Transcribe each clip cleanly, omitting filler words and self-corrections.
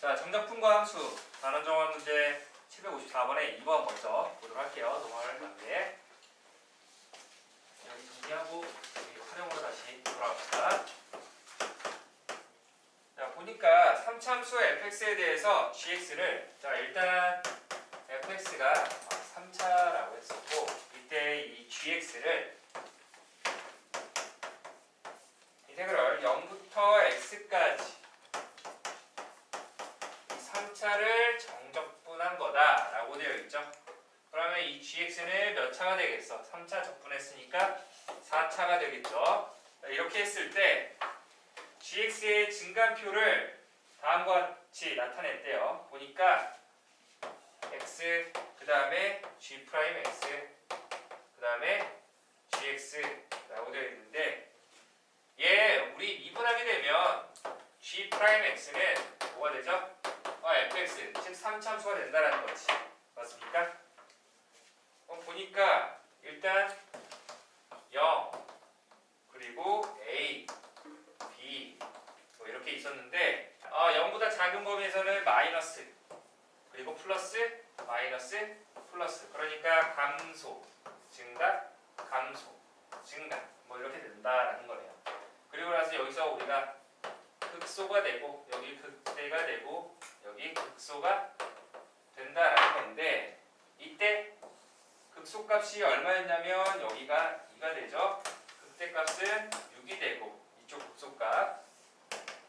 자, 정적분과 함수 단원 정원 문제 754번에 2번 먼저 보도록 할게요. 넘어갈 단계. 여기 정리하고 여기 활용으로 다시 돌아갑시다. 자, 보니까 3차함수 fx에 대해서 gx를 자 일단 fx가 3차라고 했었고 이때 이 gx를 인테그럴 0부터 x까지 3차를 정적분한 거다라고 되어 있죠. 그러면 이 gx는 몇 차가 되겠어? 3차 적분했으니까 4차가 되겠죠. 이렇게 했을 때 gx의 증가표를 다음과 같이 나타냈대요. 보니까 x 그 다음에 g'x 그 다음에 gx라고 되어 있는데 얘 우리 미분하게 되면 g'x는 뭐가 되죠? fx, 즉 3차함수가 된다라는 거지. 맞습니까? 보니까 일단 0 그리고 a, b 뭐 이렇게 있었는데 0보다 작은 범위에서는 마이너스 그리고 플러스 마이너스 플러스 그러니까 감소, 증가, 감소, 증가 뭐 이렇게 된다라는 거네요. 그리고 나서 여기서 우리가 극소가 되고 여기 극대가 되고 여기 극소가 된다라는 건데 이때 극소값이 얼마였냐면 여기가 2가 되죠. 극대값은 6이 되고 이쪽 극소값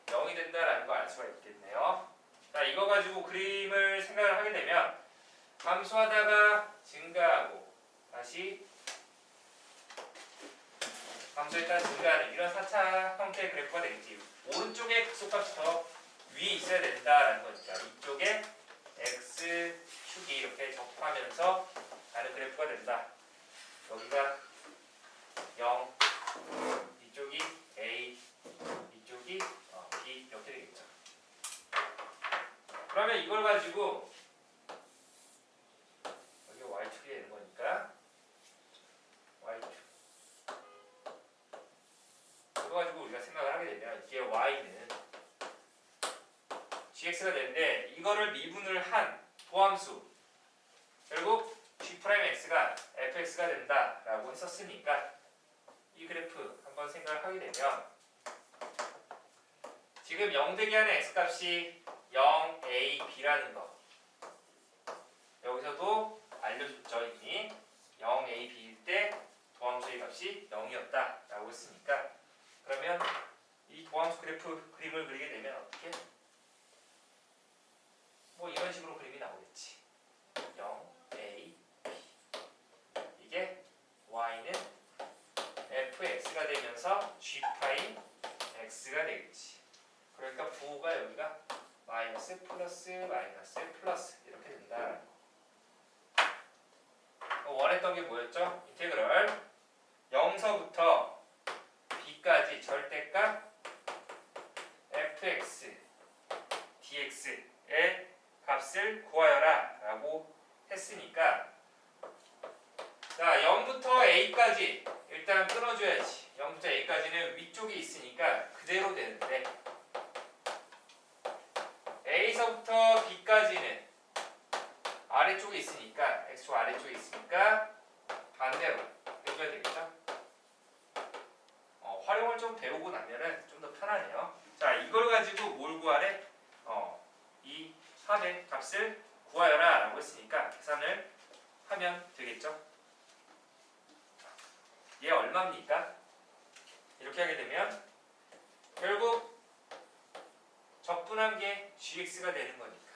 0이 된다라는 거 알 수가 있겠네요. 자, 이거 가지고 그림을 생각을 하게 되면 감소하다가 증가하고 다시 감소했다가 증가하는 이런 4차 형태의 그래프가 되겠지. 오른쪽에 극소값이 더 위에 있어야 된다라는 거니까 이쪽에 x축이 이렇게 접하면서 가는 그래프가 된다. 여기가 0, 이쪽이 a, 이쪽이 b 이렇게 되겠죠. 그러면 이걸 가지고 여기 y축이 되는 거니까 y축 이거 가지고 우리가 생각을 하게 되면 이게 y는 gx가 되는데 이거를 미분을 한 도함수 결국 g'x가 fx가 된다라고 했었으니까 이 그래프 한번 생각을 하게 되면 지금 0 되게 하는 x값이 0, a, b라는 거 여기서도 알려줬죠. 이미 0, a, b일 때 도함수의 값이 0이었다라고 했으니까 그러면 이 도함수 그래프 그림을 그리게 되면 어떻게? 뭐 이런 식으로 그림이 나오겠지. 0, a, b 이게 y는 fx가 되면서 g'x가 되겠지. 그러니까 부호가 여기가 마이너스 플러스 마이너스 플러스 이렇게 된다라는 거. 원했던 게 뭐였죠? 인테그럴 0서부터 b까지 절대값 fx dx의 값을 구하여라 라고 했으니까 자 0부터 a까지 일단 끊어줘야지. 0부터 a까지는 위쪽에 있으니까 그대로 되는데 a서부터 b까지는 아래쪽에 있으니까 x축 아래쪽에 있으니까 반대로 해줘야 되겠죠. 활용을 좀 배우고 나면은 좀 더 편하네요. 자, 이걸 가지고 뭘 구하래? 이 합의 값을 구하여라 라고 했으니까 계산을 하면 되겠죠. 얘 얼마입니까? 이렇게 하게 되면 결국 적분한 게 gx가 되는 거니까.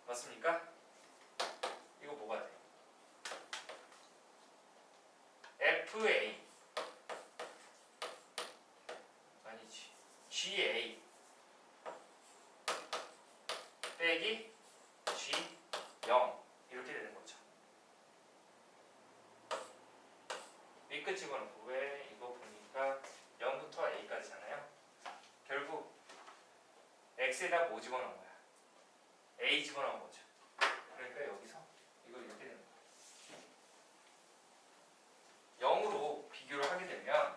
맞습니까? 이거 뭐가 돼? fa 아니지 ga 빼기 g0 이렇게 되는 거죠. 밑끝 집어넣고 왜 이거 보니까 0부터 a까지잖아요. 결국 x에다 뭐 집어넣은 거야? a 집어넣은 거죠. 그러니까 여기서 이거 이렇게 되는 거야. 0으로 비교를 하게 되면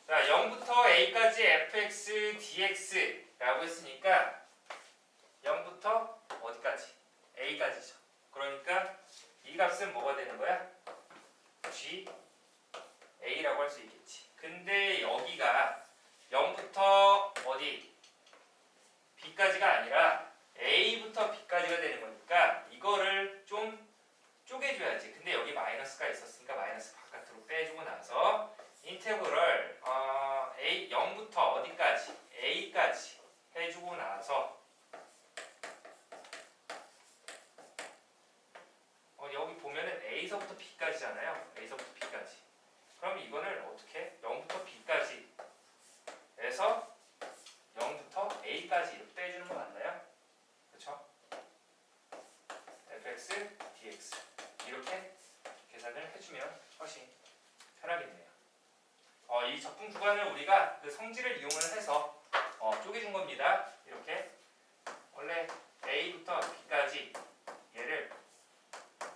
자 0부터 a까지 B까지 fx dx라고 했으니까 0부터 어디까지? a까지죠. 그러니까 이 값은 뭐가 되는 거야? g a라고 할 수 있겠지. 근데 여기가 0부터 어디? b까지가 아니라 a부터 b까지가 되는 거니까 이거를 좀 쪼개줘야지. 근데 여기 마이너스가 있었으니까 마이너스 바깥으로 빼주고 나서 인테그럴 a 0부터 어디까지? a까지 해주고 나서 여기 보면은 a서부터 b까지잖아요. a서부터 b까지. 그럼 이거를 어떻게? 0부터 b까지 해서 0부터 a까지 이렇게 빼주는 거 맞나요? 그렇죠? fx dx 이렇게 계산을 해주면 훨씬 편하겠네요. 이 적분 구간을 우리가 그 성질을 이용을 해서 쪼개준 겁니다. 이렇게 원래 a부터 b까지 얘를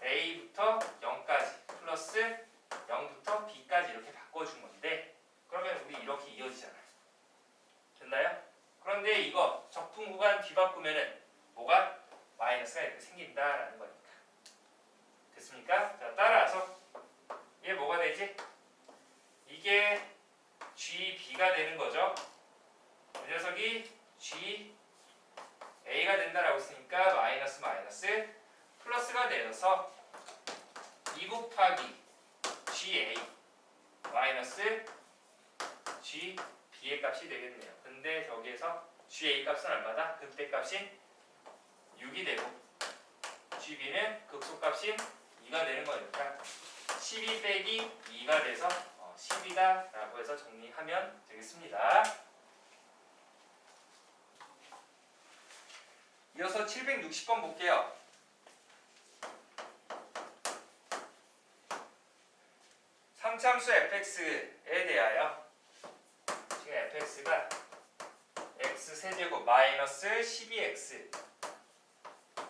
a부터 0까지 플러스 0부터 b까지 이렇게 바꿔준 건데 그러면 우리 이렇게 이어지잖아요. 됐나요? 그런데 이거 적분 구간 뒤바꾸면은 뭐가? 마이너스가 이렇게 생긴다라는 거니까. 됐습니까? 자, 따라서 얘 뭐가 되지? 이게 GB가 되는 거죠. 이 녀석이 GA가 된다라고 했으니까 마이너스 마이너스 플러스가 되어서 2 곱하기 GA 마이너스 GB의 값이 되겠네요. 근데 저기에서 GA 값은 얼마다? 극대 값인 6이 되고 GB는 극소값인 2가 되는 거니까 12 빼기 2가 돼서 10이다 라고 해서 정리하면 되겠습니다. 이어서 760번 볼게요. 상참수 fx에 대하여 지금 fx가 x세제곱 마이너스 12x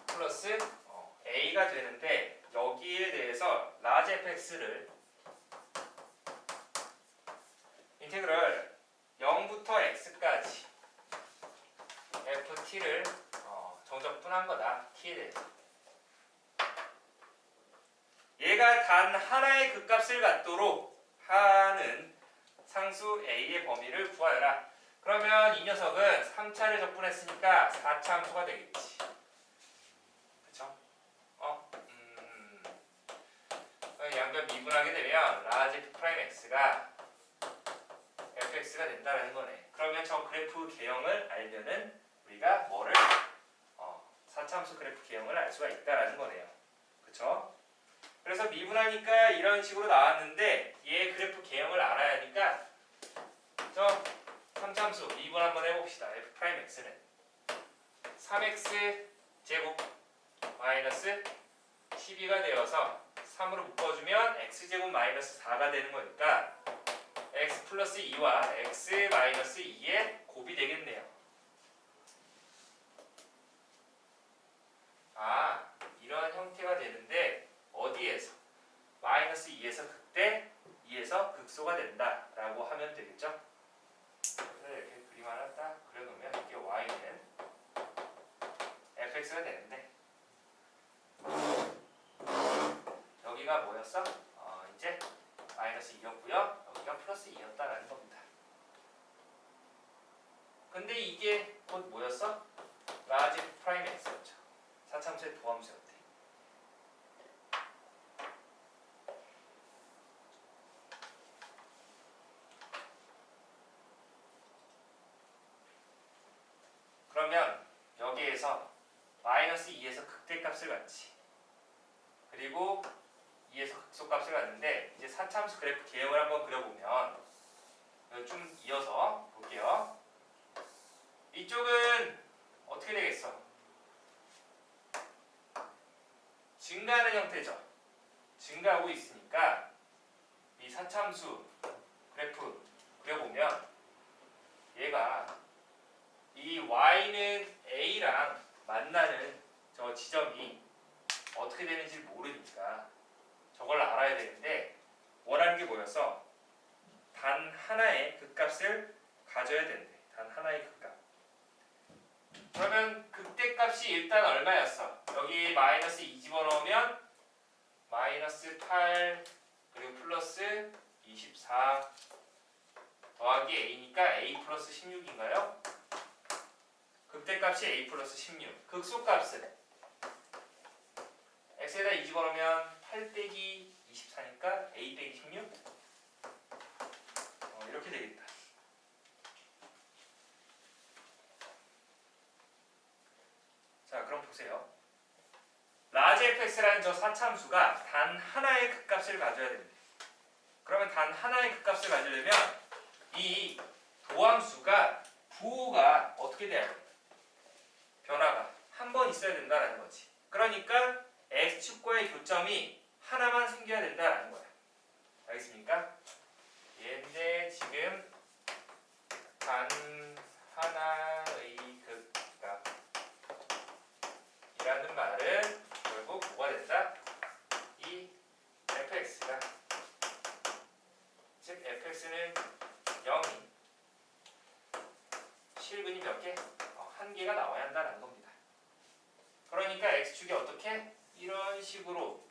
플러스 a가 되는데 여기에 대해서 라지 fx를 인테그럴 0부터 x까지 ft를 정적분한 거다. t에 대해서 얘가 단 하나의 극값을 갖도록 하는 상수 a의 범위를 구하여라. 그러면 이 녀석은 3차를 적분했으니까 4차 함수가 되겠지. 그쵸? 양변 미분하게 되면 라지 F'X가 fx가 된다라는 거네. 그러면 저 그래프 개형을 알면은 우리가 뭐를 4차 함수 그래프 개형을 알 수가 있다라는 거네요. 그쵸? 그래서 미분하니까 이런 식으로 나왔는데 얘 그래프 개형을 알아야 하니까 저 3차 함수 미분 한번 해봅시다. F'X는 3x 제곱 마이너스 12가 되어서 3으로 묶어주면 x제곱 마이너스 4가 되는 거니까 x 플러스 2와 x 마이너스 2의 곱이 되겠네요. 이런 형태가 되는데 어디에서? 마이너스 2에서 극대, 2에서 극소가 된다라고 하면 되겠죠? 그래서 이렇게 그림 하나 딱 그려놓으면 이게 y는 fx가 되는데 여기가 뭐였어? 이제 마이너스 2였고요. 여기가 플러스 2였다라는 겁니다. 근데 이게 곧 뭐였어? 라지 프라임 x였죠. 4차함수의 도함수였대. 그러면 여기에서 마이너스 2에서 극대값을 갖지. 그리고 2에서 극소값을 갖는데 이제 4차함수 그래프 개형을 한번 그려보면 좀 이어서 볼게요. 이쪽은 어떻게 되겠어? 증가하는 형태죠. 증가하고 있으니까 이 4차함수 그래프 그려보면 얘가 이 y는 a랑 만나는 저 지점이 어떻게 되는지 모르니까 저걸 알아야 되는데 원하는 게 뭐였어? 단 하나의 극값을 가져야 된대. 단 하나의 극값. 그러면 극대값이 일단 얼마였어? 여기 마이너스 2 집어넣으면 마이너스 8 그리고 플러스 24 더하기 a니까 a 플러스 16인가요? 극대값이 a 플러스 16. 극소값은 x에다 2 집어넣으면 8 빼기 24니까 a 빼기 16? 이렇게 되겠다. 자, 그럼 보세요. 라지 fx라는 저 사참수가 단 하나의 극값을 가져야 됩니다. 그러면 단 하나의 극값을 가지려면 이 도함수가 부호가 어떻게 돼야 돼? 변화가 한 번 있어야 된다는 거지. 그러니까 x축과의 교점이 하나만 생겨야 된다는 거야. 알겠습니까? 얘인데 지금 단 하나의 극값이라는 말은 결국 뭐가 된다? 이 fx가 즉 fx는 0이 실근이 몇 개? 한 개가 나와야 한다는 겁니다. 그러니까 x축이 어떻게? 이런 식으로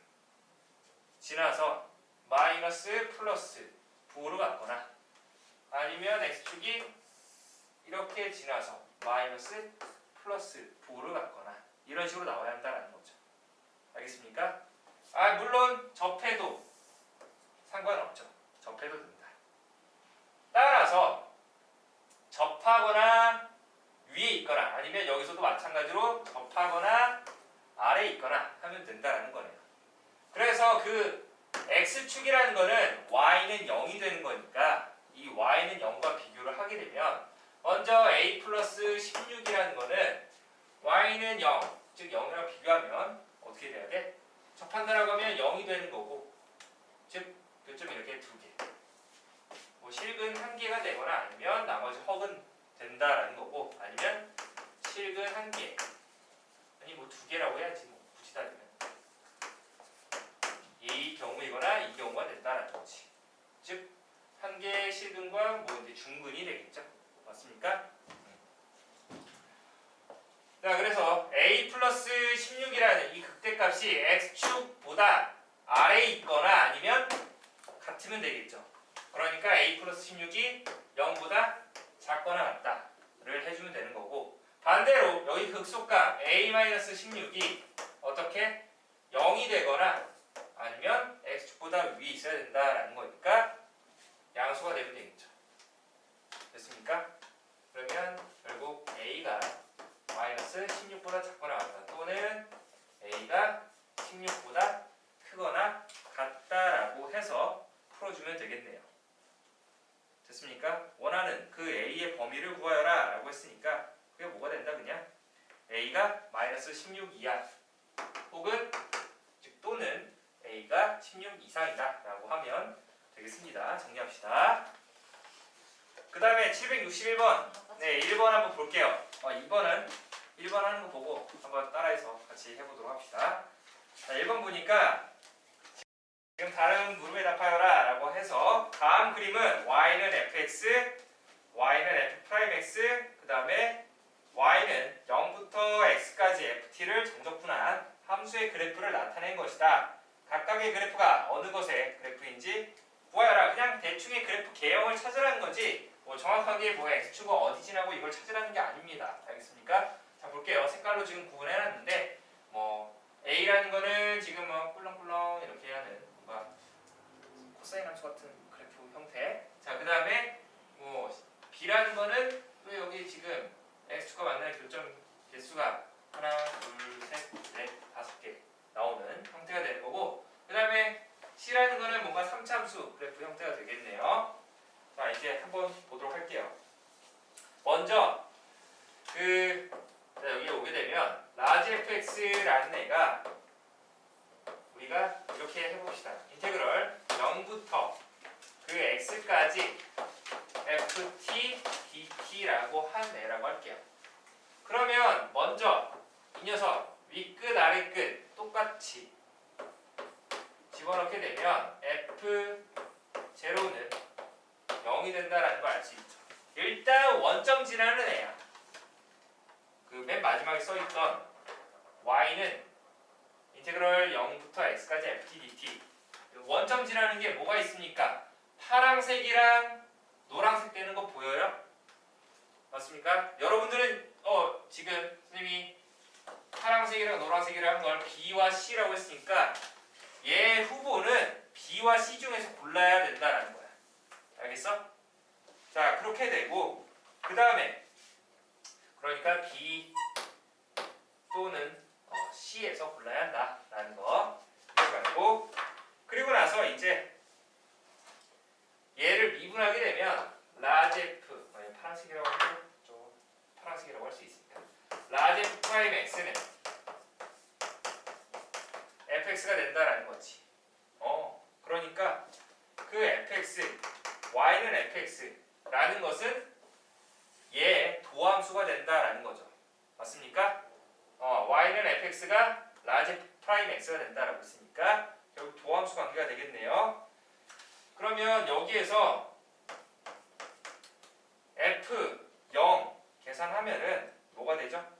지나서 마이너스 플러스 부호로 갔거나 아니면 x축이 이렇게 지나서 마이너스 플러스 부호로 갔거나 이런 식으로 나와야 한다는 거죠. 알겠습니까? 물론 접해도 상관없죠. 접해도 된다. 따라서 접하거나 위에 있거나 아니면 여기서도 마찬가지로 접하거나 아래에 있거나 하면 된다는 거네요. 그래서 그 x축이라는 거는 y는 0이 되는 거니까 이 y는 0과 비교를 하게 되면 먼저 a 플러스 16이라는 거는 y는 0, 즉 0이랑 비교하면 어떻게 돼야 돼? 접한다라고 하면 0이 되는 거고 즉 교점이 이렇게 두 개. 뭐 실근 한 개가 되거나 아니면 나머지 허근 된다라는 거고 아니면 실근 한 개. 아니 뭐 두 개라고 해야지 뭐 굳이 따지면. 이 경우이거나 이 경우가 된다라는 거지. 즉 한 개의 실근과 뭐 이제 중근이 되겠죠. 맞습니까? 자, 그래서 a 플러스 16이라는 이 극대값이 x축보다 아래에 있거나 아니면 같으면 되겠죠. 그러니까 a 플러스 16이 0보다 작거나 같다를 해주면 되는 거고 반대로 여기 극소값 a 마이너스 16이 어떻게 0이 되거나 아니면 x축보다 위에 있어야 된다라는 거니까 양수가 되면 되겠죠. 됐습니까? 그러면 결국 a가 마이너스 16보다 작거나 같다 또는 a가 16보다 크거나 같다라고 해서 풀어주면 되겠네요. 됐습니까? 원하는 그 a의 범위를 구하여라 라고 했으니까 그게 뭐가 된다 그냥 a가 마이너스 16 이하 혹은 즉 또는 a가 16 이상이다 라고 하면 되겠습니다. 정리합시다. 그 다음에 761번 네 1번 한번 볼게요. 2번은 1번 하는 거 보고 한번 따라해서 같이 해보도록 합시다. 자, 1번 보니까 지금 다른 물음에 답하여라 라고 해서 다음 그림은 y는 fx, y는 f'x, 그 다음에 y는 0부터 x까지 ft를 정적분한 함수의 그래프를 나타낸 것이다. 각각의 그래프가 어느 것의 그래프인지 구하여라. 그냥 대충의 그래프 개형을 찾으라는 거지 뭐 정확하게 뭐 x축은 어디 지나고 이걸 찾으라는 게 아닙니다. 알겠습니까? 자 볼게요. 색깔로 지금 구분해놨는데 뭐 a라는 거는 지금 뭐 꿀렁꿀렁 이렇게 하는 뭔가 코사인 함수 같은 그래프 형태. 자 그 다음에 뭐 b라는 거는 또 여기 지금 x축과 만나는 교점 개수가 하나, 둘, 셋, 넷, 5개 나오는 형태가 되는 거고 그 다음에 c라는 거는 뭔가 3참수 그래프 형태가 되겠네요. 자 이제 한번 보도록 할게요. 먼저 여기 오게 되면 라지 fx라는 애가 우리가 이렇게 해봅시다. 인테그럴 0부터 그 x까지 ft dt라고 한 애라고 할게요. 그러면 먼저 이 녀석 윗끝 아래끝 똑같이 집어넣게 되면 f0는 0이 된다라는 걸 알 수 있죠. 일단 원점 지나는 애야. 그 맨 마지막에 써있던 y는 인테그럴 0부터 x까지 ft dt. 원점 지나는 게 뭐가 있습니까? 파랑색이랑 노란색 되는 거 보여요? 맞습니까? 여러분들은 지금 선생님이 파랑색이랑 노란색이랑 한 걸 B와 C라고 했으니까 얘 후보는 B와 C 중에서 골라야 된다라는 거야. 알겠어? 자, 그렇게 되고 그 다음에 그러니까 B 또는 C에서 골라야 한다라는 거 이해가고, 그리고 나서 이제 얘를 미분하게 되면 라지 F, 파란색이라고 하면 좀 파란색이라고 할 수 있으니까 라지 F 프라임 X는 fx가 된다라는 거지. 그러니까 그 fx, y는 fx라는 것은 얘의 도함수가 된다라는 거죠. 맞습니까? y는 fx가 라지 프라임 x가 된다라고 했으니까 결국 도함수 관계가 되겠네요. 그러면 여기에서 f0 계산하면은 뭐가 되죠?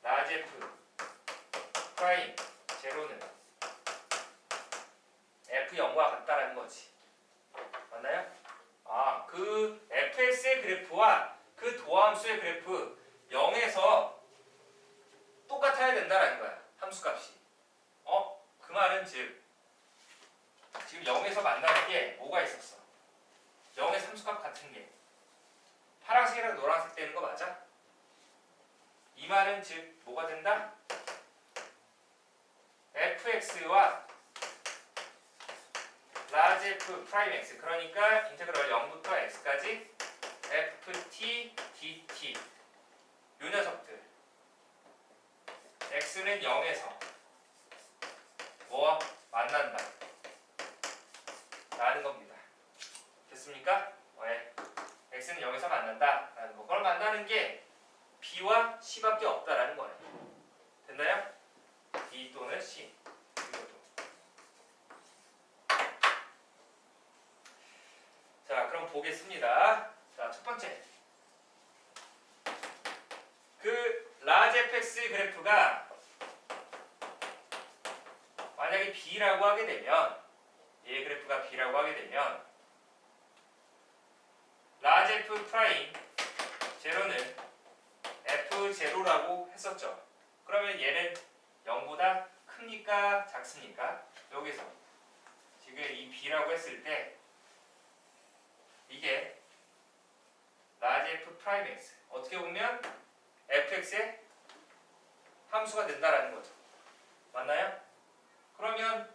라지 f 프라임 제로는 f0과 같다라는 거지. 맞나요? 그 fx의 그래프와 그 도함수의 그래프 0에서 똑같아야 된다라는 거야. 함수값이. 그 말은 즉 지금 0에서 만나는 게 뭐가 있었어? 0에서 함수값 같은 게 파란색이랑 노란색 되는 거 맞아? 이 말은 즉 뭐가 된다? fx와 라지 f 프라임 x, 그러니까 인테그럴 0부터 x까지 ft dt 요 녀석들 x는 0에서 뭐와 만난다 라는 겁니다. 됐습니까? x는 0에서 만난다 라는 거. 그걸 만나는 게 b와 c밖에 없다라는 거예요. 됐나요? b 또는 c. 이것도. 자, 그럼 보겠습니다. 자, 첫 번째. 그 라지 fx 그래프가 만약에 b라고 하게 되면, 얘 그래프가 b라고 하게 되면 라지 f 프라임 제로는 f0라고 했었죠. 그러면 얘는 0보다 크니까 작습니까? 여기서 지금 이 b라고 했을 때 이게 라지 f 프라임 x, 어떻게 보면 fx의 함수가 된다라는 거죠. 맞나요? 그러면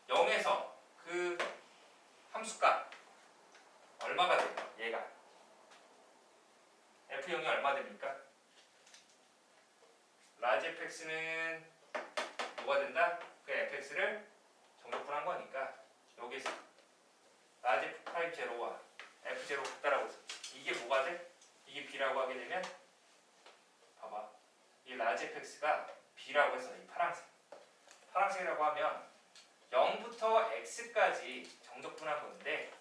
0에서 그 함수값 얼마가 돼요? 얘가 f0이 얼마 됩니까? 라지 fx는 뭐가 된다? 그 fx를 정적분한 거니까 여기서 라지 f 프라임 제로와 f0 같다라고 해서 이게 뭐가 돼? 이게 b라고 하게 되면 봐봐, 이 라지 fx가 b라고 해서 이 파란색이라고 하면 0부터 x까지 정적분한 건데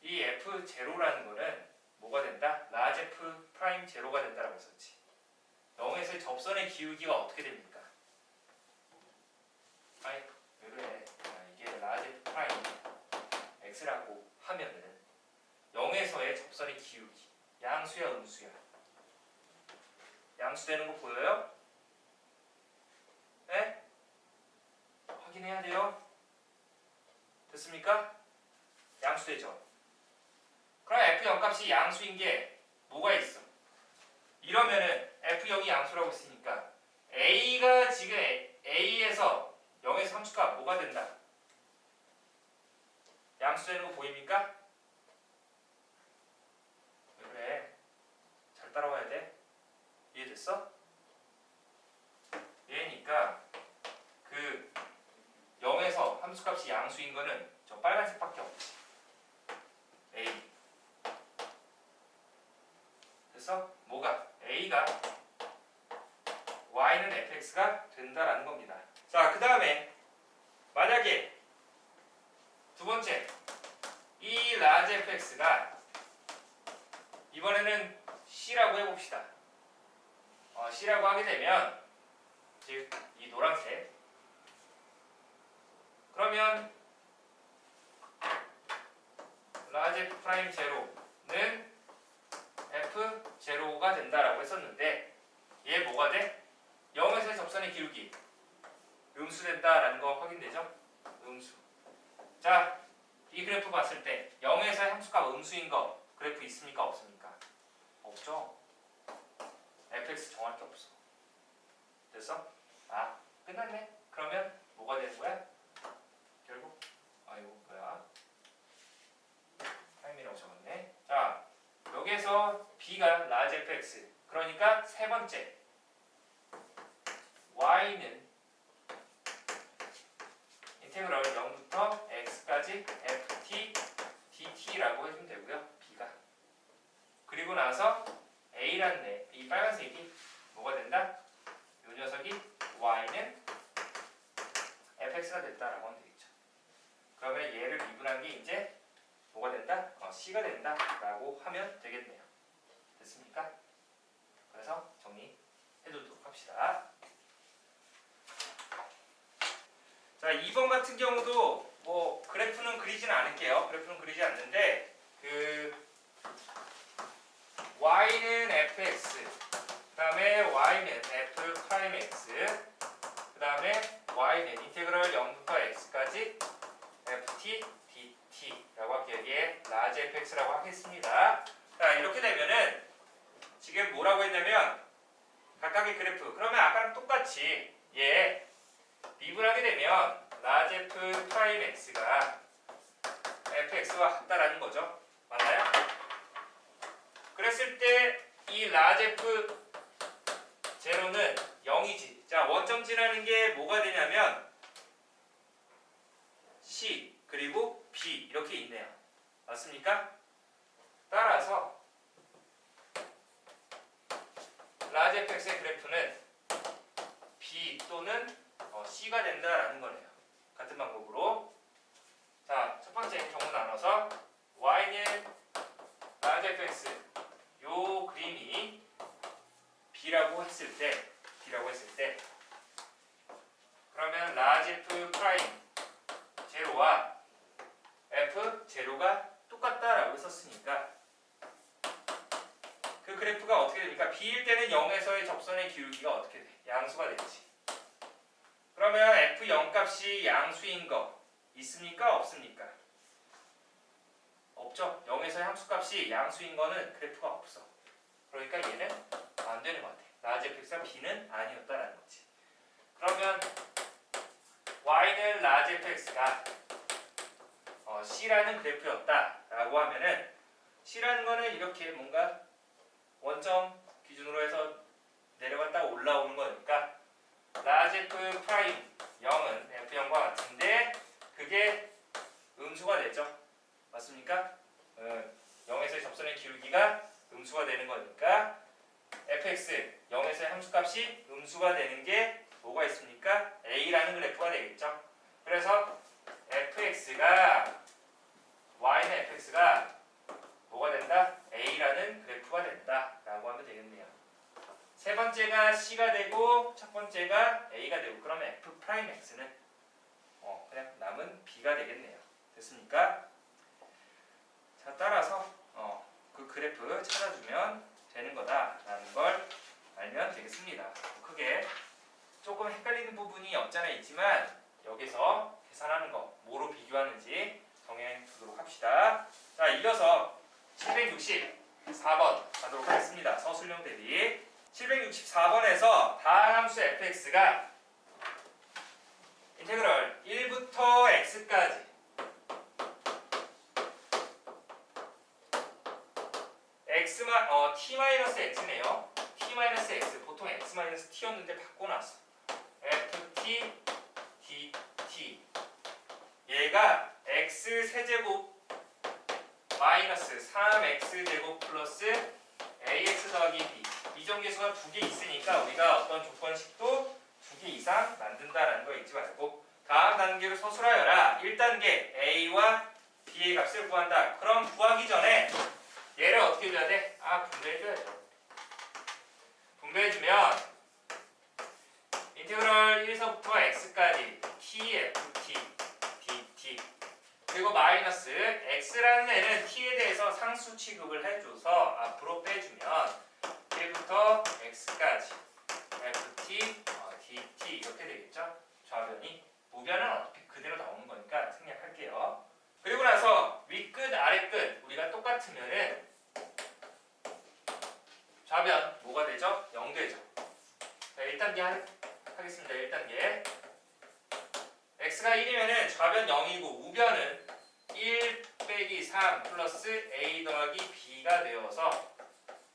이 f0라는 거는 뭐가 된다? 라지 f 프라임 제로가 된다라고 했었지. 0에서의 접선의 기울기가 어떻게 됩니까? 왜 그래? 이게 라지 f 프라임 x라고 하면은 0에서의 접선의 기울기 양수야 음수야? 양수되는 거 보여요? 네? 확인해야 돼요. 됐습니까? 양수되죠? 그럼 f0 값이 양수인 게 뭐가 있어? 이러면은 f0이 양수라고 했으니까 a가 지금 a에서 0에서 함수값 뭐가 된다? 양수되는 거 보입니까? 왜 그래? 잘 따라와야 돼. 이해됐어? 얘니까 그 0에서 함수값이 양수인 거는 저 빨간색밖에 없지. a. 그래서 뭐가? a가 y는 fx가 된다라는 겁니다. 자, 그 다음에 만약에 두 번째 그러면 라지 F 프라임 제로는 F 제로가 된다라고 했었는데 얘 뭐가 돼? 0에서의 접선의 기울기 음수된다라는 거 확인되죠? 음수. 자, 이 그래프 봤을 때 0에서의 함수값 음수인 거 그래프 있습니까? 없습니까? 없죠. fx 정할 게 없어. 됐어? 아, 끝났네. 그러면 뭐가 되는 거야? 결국 아이고 뭐야? 타임이라고 적었네. 자, 여기에서 b가 라지 fx. 그러니까 세 번째 y는 인테그럴 0부터 x까지 ft dt라고 해주면 되고요. b가. 그리고 나서 a라는 이 빨간색이 뭐가 된다? 이 녀석이 y는 fx가 됐다라고 하면 되겠죠. 그러면 얘를 미분한 게 이제 뭐가 된다? c가 된다라고 하면 되겠네요. 됐습니까? 그래서 정리해두도록 합시다. 자, 2번 같은 경우도 뭐 그래프는 그리지는 않을게요. 그래프는 그리지 않는데 y는 fx, 그 다음에 y는 f 프라임 x, 그 다음에 y는 인테그럴 0부터 x까지 ft dt라고 할게요. 여기에 라지 fx라고 하겠습니다. 자, 이렇게 되면은 지금 뭐라고 했냐면 각각의 그래프, 그러면 아까랑 똑같이 얘 미분하게 되면 라지 f 프라임 x가 fx와 같다라는 거죠. 맞나요? 그랬을 때 이 라지 f 제로는 0이지. 자, 원점지라는 게 뭐가 되냐면 c 그리고 b 이렇게 있네요. 맞습니까? 따라서 라지 fx의 그래프는 b 또는 c가 된다라는 거네요. 같은 방법으로. 자, 첫 번째 경우 나눠서 y는 라지 fx 요 그림이 b라고 했을 때 그러면 라지 f 프라임 제로와 f 제로가 똑같다라고 했었으니까 그 그래프가 어떻게 됩니까? b일 때는 0에서의 접선의 기울기가 어떻게 돼? 양수가 되지. 그러면 f0 값이 양수인 거 있습니까? 없습니까? 없죠. 0에서의 함수값이 양수인 거는 그래프가 없어. 그러니까 얘는 안 되는 것 같아. 라지 fx가 b는 아니었다라는 거지. 그러면 y는 라지 fx가 c라는 그래프였다라고 하면은 c라는 거는 이렇게 뭔가 원점 기준으로 해서 내려갔다 올라오는 거니까 라지 f 프라임 0은 f0과 같은데 그게 음수가 되죠. 맞습니까? 0에서의 접선의 기울기가 음수가 되는 거니까 fx 0에서의 함수값이 음수가 되는 게 뭐가 있습니까? a라는 그래프가 되겠죠. 그래서 fx가 y는 fx가 뭐가 된다? a라는 그래프가 된다라고 하면 되겠네요. 세 번째가 c가 되고 첫 번째가 a가 되고 그러면 f 프라임 x는 그냥 남은 b가 되겠네요. 됐습니까? 자, 따라서 그 그래프 찾아주면 되는 거다라는 걸 알면 되겠습니다. 크게 조금 헷갈리는 부분이 없잖아 있지만 여기서 계산하는 거 뭐로 비교하는지 정해 두도록 합시다. 자, 이어서 764번 가도록 하겠습니다. 서술형 대비 764번에서 다함수 fx가 인테그럴 1부터 x까지 t-x네요. t-x 보통 x-t였는데 바꿔놨어. ft dt 얘가 x 세제곱 마이너스 3x제곱 플러스 ax 더하기 b 이정계수가 두 개 있으니까 우리가 어떤 조건식도 두 개 이상 만든다라는 거 잊지 말고 다음 단계로 서술하여라. 1단계 a와 b의 값을 구한다. 그럼 구하기 전에 얘를 어떻게 해줘야 돼? 분배해줘야죠. 분배해주면 인테그럴 1서부터 x까지 tft 마이너스 x라는 애는 t에 대해서 상수 취급을 해줘서 앞으로 빼주면 1부터 x까지 ft dt 이렇게 되겠죠. 좌변이. 우변은 어차피 그대로 나오는 거니까 생략할게요. 그리고 나서 윗끝 아랫끝 우리가 똑같으면은 좌변 뭐가 되죠? 0 되죠. 자, 1단계 하겠습니다. 1단계. x가 1이면은 좌변 0이고 우변은 1 빼기 3 플러스 a 더하기 b가 되어서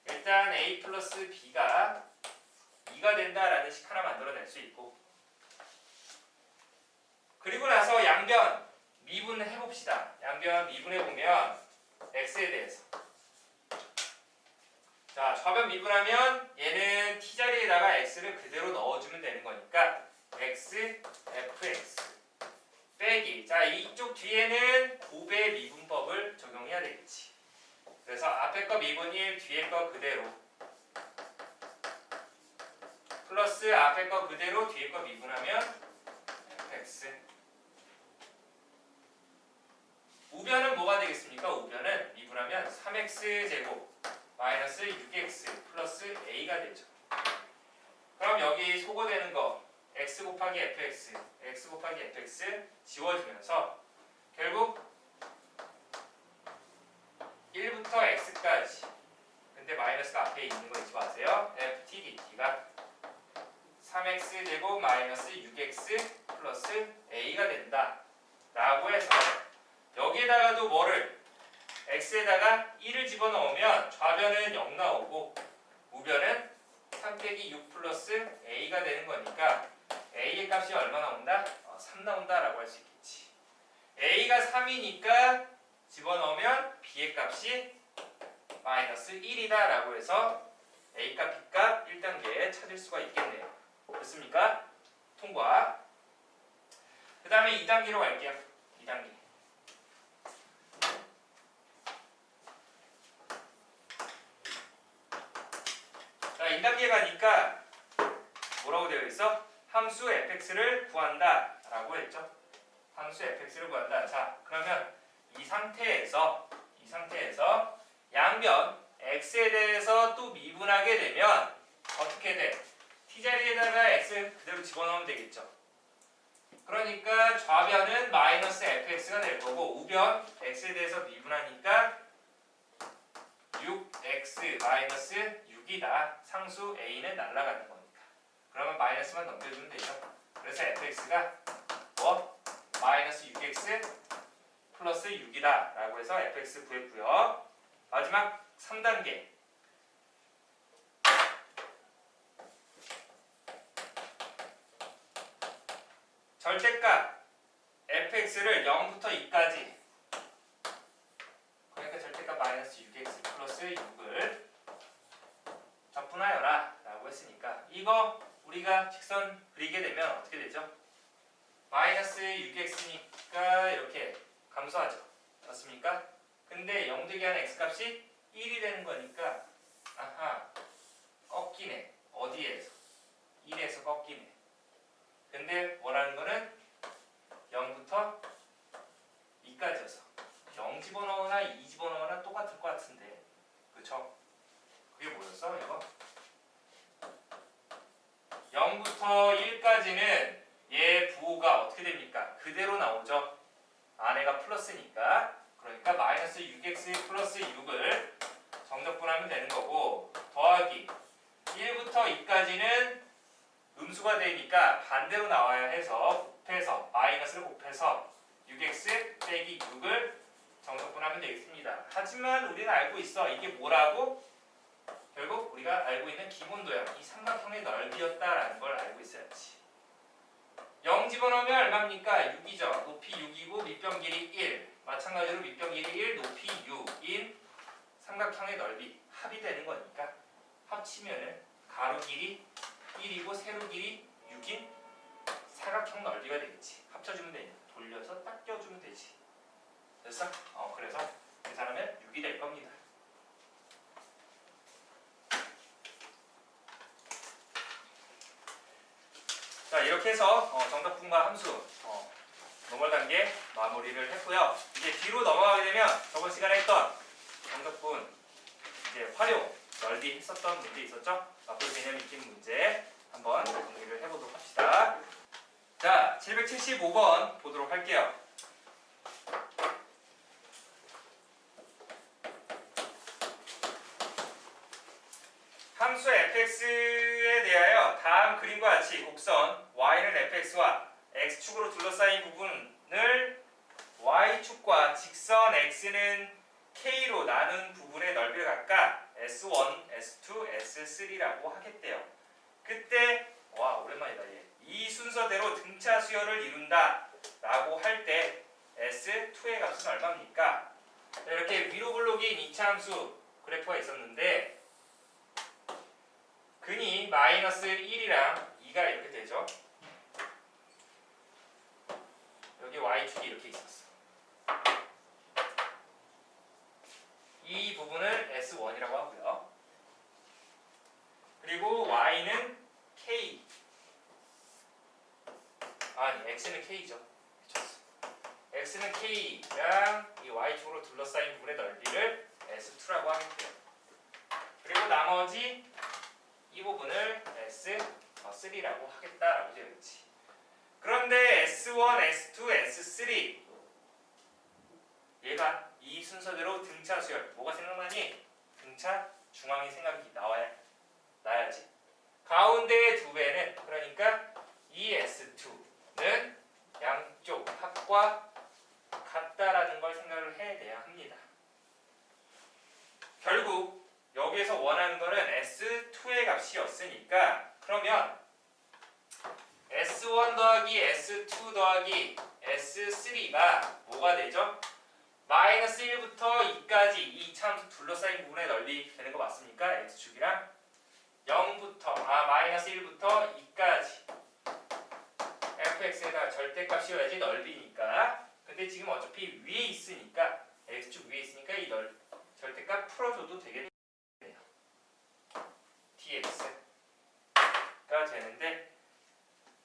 일단 a 플러스 b가 2가 된다라는 식 하나 만들어낼 수 있고, 그리고 나서 양변 미분을 해봅시다. 양변 미분해보면 x에 대해서, 자 좌변 미분하면 얘는 t자리에다가 x를 그대로 넣어주면 되는 거니까 x fx 빼기, 자 이쪽 뒤에는 곱의 미분법을 적용해야 되겠지. 그래서 앞에 거 미분 1, 뒤에 거 그대로 플러스 앞에 거 그대로 뒤에 거 미분하면 fx. 우변은 뭐가 되겠습니까? 우변은 미분하면 3x 제곱 마이너스 6x 플러스 a가 되죠. 그럼 여기 소거되는 거 x 곱하기 fx, x 곱하기 fx 지워지면서 결국 1부터 x까지, 근데 마이너스가 앞에 있는 거 잊지 마세요. ft dt가 3x 제곱 마이너스 6x 플러스 a가 된다 라고 해서 여기에다가도 뭐를 x에다가 1을 집어넣으면 좌변은 0 나오고 우변은 3 빼기 6 플러스 a가 되는 거니까 a의 값이 얼마 나온다? 3 나온다 라고 할 수 있겠지. a가 3이니까 집어넣으면 b의 값이 마이너스 1이다 라고 해서 a값 b값 1단계에 찾을 수가 있겠네요. 됐습니까? 통과. 그 다음에 2단계로 갈게요. 2단계. 자, 2단계 가니까 뭐라고 되어 있어? 함수 fx를 구한다 라고 했죠. 함수 fx를 구한다. 자, 그러면 이 상태에서 양변 x에 대해서 또 미분하게 되면 어떻게 돼? t자리에다가 x 그대로 집어넣으면 되겠죠. 그러니까 좌변은 마이너스 fx가 될 거고 우변 x에 대해서 미분하니까 6x 마이너스 6이다. 상수 a는 날아가는 거니까. 그러면 마이너스만 넘겨주면 되죠. 그래서 fx가 뭐? 마이너스 6x 플러스 6이다 라고 해서 fx 구했고요. 마지막 3단계. 절대값 fx를 0부터 2까지, 그러니까 절대값 마이너스 6x 플러스 6을 적분하여라 라고 했으니까 이거 우리가 직선 그리게 되면 어떻게 되죠? 마이너스 6x니까 이렇게 감소하죠. 맞습니까? 근데 0 되게 하는 x값이 1이 되는 거니까 아하 꺾이네. 어디에서? 1에서 꺾이네. 근데 원하는 거는 0부터 2까지여서 0 집어넣거나 2 집어넣거나 똑같을 것 같은데, 그쵸? 그게 뭐였어 이거? 0부터 1까지는 얘 부호가 어떻게 됩니까? 그대로 나오죠. 안에가 플러스니까. 그러니까 마이너스 6x 플러스 6을 정적분하면 되는 거고, 더하기 1부터 2까지는 음수가 되니까 반대로 나와야 해서 곱해서 마이너스를 곱해서 6x 빼기 6을 정적분하면 되겠습니다. 하지만 우리는 알고 있어. 이게 뭐라고? 결국 우리가 알고 있는 기본도형, 이 삼각형의 넓이였다라는 걸 알고 있어야지. 0 집어넣으면 얼마입니까? 6이죠. 높이 6이고 밑변 길이 1. 마찬가지로 밑변 길이 1, 높이 6인 삼각형의 넓이 합이 되는 거니까 합치면은 가로 길이 1이고 세로 길이 6인 사각형 넓이가 되겠지. 합쳐주면 되니 돌려서 딱 껴주면 되지. 됐어? 그래서 계산하면 6이 될 겁니다. 자, 이렇게 해서 정답분과 함수 노멀 단계 마무리를 했고요. 이제 뒤로 넘어가게 되면 저번 시간에 했던 정석분 이제 활용, 넓이 했었던 문제 있었죠? 앞으로 개념 익힌 문제 한번 정리를 해보도록 합시다. 자, 775번 보도록 할게요. 함수 fx에 대하여 다음 그림과 같이 곡선 y는 fx와 x축으로 둘러싸인 부분을 y축과 직선 x는 k로 나눈 부분의 넓이를 각각 S1, S2, S3라고 하겠대요. 그때 와 오랜만이다 얘. 이 순서대로 등차 수열을 이룬다 라고 할 때 S2의 값은 얼마입니까? 이렇게 위로 블록인 이차함수 그래프가 있었는데 근이 마이너스 1이랑 2가 이렇게 되죠. 여기 y축이 이렇게 있었어. 이 부분을 S1이라고 하고요. 그리고 y는 k 아니 x는 k죠. x는 k랑 이 y축으로 둘러싸인 부분의 넓이를 S2라고 하겠고요. 그리고 나머지 이 부분을 S3라고 하겠다라고 되어 있지. 그런데 S1, S2, S3 얘가 이 순서대로 등차 수열 뭐가 생각나니? 등차 중앙이 생각이 나야지. 가운데의 두 배는 그러니까 이 S2는 양쪽 합과 같다라는 걸 생각을 해내야 합니다. 결국 여기에서 원하는 거는 S2의 값이었으니까 그러면 S1 더하기 S2 더하기 S3가 뭐가 되죠? 마이너스 1부터 2까지 이 참수 둘러싸인 부분의 넓이 되는 거 맞습니까? X축이랑 0부터 마이너스 1부터 2까지 fx에다 절대값이어야지 넓이니까. 근데 지금 어차피 위에 있으니까 X축 위에 있으니까 이 절대값 풀어줘도 되겠네요. dx가 되는데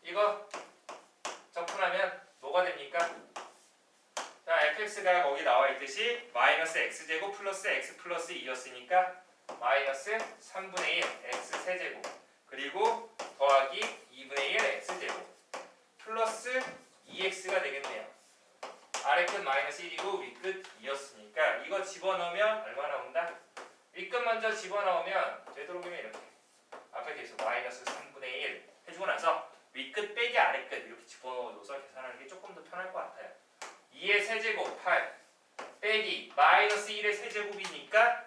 이거 적분하면 뭐가 됩니까? 자, fx가 거기 나와 있듯이 마이너스 x제곱 플러스 x 플러스 2였으니까 마이너스 3분의 1 x 세제곱 그리고 더하기 2분의 1 x제곱 플러스 2x가 되겠네요. 아래끝 마이너스 1이고 위끝 2였으니까 이거 집어넣으면 얼마 나온다? 위끝 먼저 집어넣으면 되도록이면 이렇게 앞에 계속 마이너스 3분의 1 해주고 나서 위끝 빼기 아래끝 이렇게 집어넣어줘서 계산하는 게 조금 더 편할 것 같아요. 2의 세제곱 8 빼기 마이너스 1의 세제곱이니까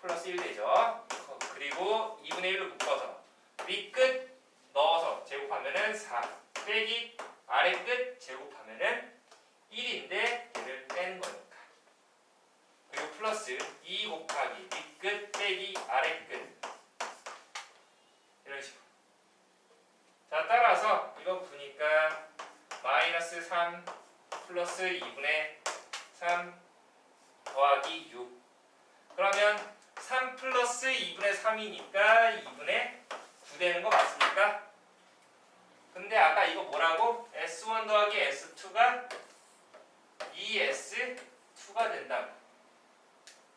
플러스 1 되죠. 그리고 2분의 1로 묶어서 위끝 넣어서 제곱하면은 4 빼기 아래끝 제곱하면은 1인데 얘를 빼는 거니까. 그리고 플러스 2 곱하기 위끝 빼기 아래끝 이런 식으로. 자, 따라서 이거 보니까 마이너스 3 플러스 2분의 3 더하기 6 그러면 3 플러스 2분의 3이니까 2분의 9 되는 거 맞습니까? 근데 아까 이거 뭐라고? S1 더하기 S2가 2S2가 된다고.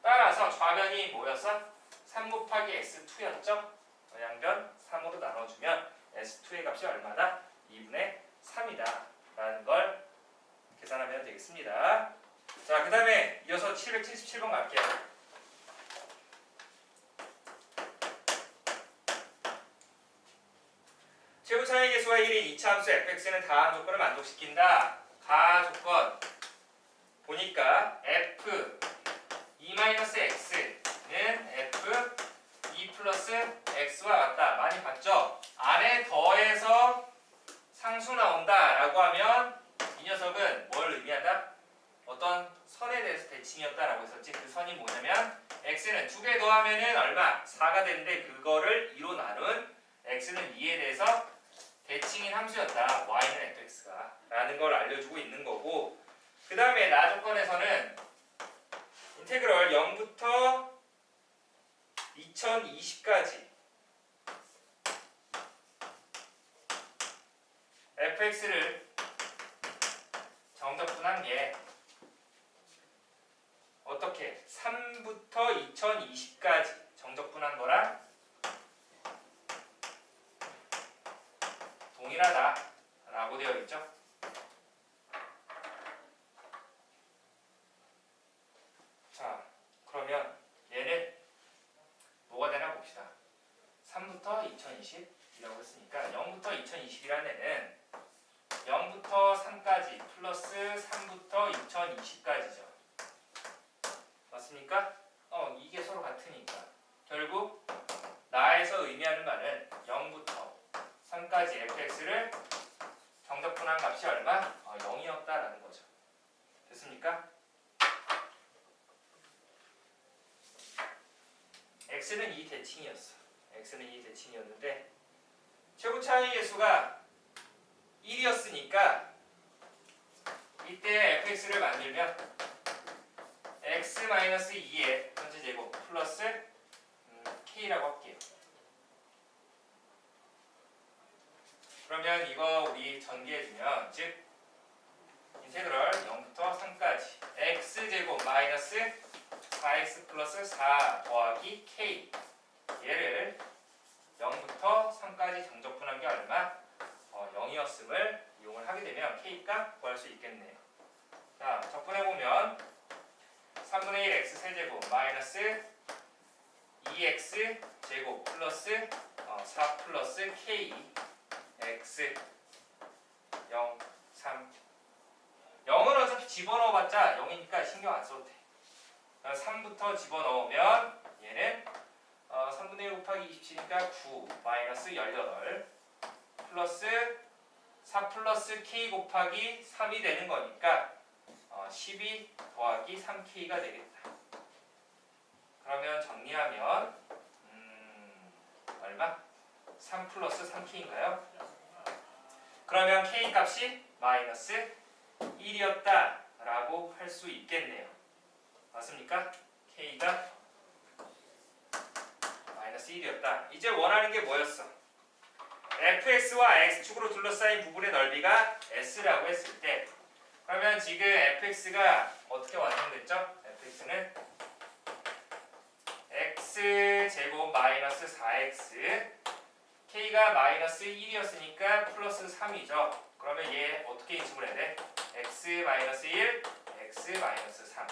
따라서 좌변이 뭐였어? 3 곱하기 S2였죠? 양변 3으로 나눠주면 S2의 값이 얼마다? 2분의 3이다 라는 걸 계산하면 되겠습니다. 자, 그 다음에 이어서 777번 갈게요. 최고 차이 계수가 1인 이차함수 fx는 다음 조건을 만족시킨다. 가 조건 보니까 f 2-x는 f 2 플러스 x와 같다. 많이 봤죠? 안에 더해서 상수 나온다 라고 하면 이 녀석은 뭘 의미한다? 어떤 선에 대해서 대칭이었다라고 했었지. 그 선이 뭐냐면 x는 2개 더하면은 얼마? 4가 되는데 그거를 2로 나눈 x는 2에 대해서 대칭인 함수였다. y는 fx가 라는 걸 알려주고 있는 거고, 그 다음에 나 조건에서는 인테그럴 0부터 2020까지 fx를 정적분한 게 어떻게 3부터 2020까지 정적분한 거랑 동일하다라고 되어 있죠. 자, 그러면 얘는 뭐가 되나 봅시다. 3부터 2020이라고 했으니까 0부터 2020이라는 애는 0부터 3까지 플러스 3부터 2020까지죠. 맞습니까? 이게 서로 같으니까 결국 나에서 의미하는 말은 0부터 3까지 fx를 정적분한 값이 얼마? 0이었다라는 거죠. 됐습니까? x는 이 대칭이었어. x는 이 대칭이었는데 최고 차이 계수가 1이었으니까 이때 fx를 만들면 x-2의 전체 제곱 플러스 k라고 할게요. 그러면 이거 우리 전개해주면 즉 인테그럴 0부터 3까지 x제곱 마이너스 4x 플러스 4 더하기 k 얘를 0부터 3까지 정적분한 게 얼마? 0이었음을 이용을 하게 되면 k 값 구할 수 있겠네요. 자, 적분해보면 3분의 1 x 세제곱 마이너스 2x 제곱 플러스 4 플러스 k x 0 3 0은 어차피 집어넣어봤자 0이니까 신경 안 써도 돼. 3부터 집어넣으면 얘는 3분의 1 곱하기 27이니까 9 마이너스 18 플러스 4 플러스 k 곱하기 3이 되는 거니까 12 더하기 3k가 되겠다. 그러면 정리하면 얼마? 3 플러스 3k인가요? 그러면 k 값이 마이너스 1이었다 라고 할 수 있겠네요. 맞습니까? k가 마이너스 1이었다. 이제 원하는 게 뭐였어? fx와 x축으로 둘러싸인 부분의 넓이가 s라고 했을 때 그러면 지금 fx가 어떻게 완성됐죠? fx는 x제곱 마이너스 4x k가 마이너스 1이었으니까 플러스 3이죠. 그러면 얘 어떻게 인수를 해야 돼? x 마이너스 1, x 마이너스 3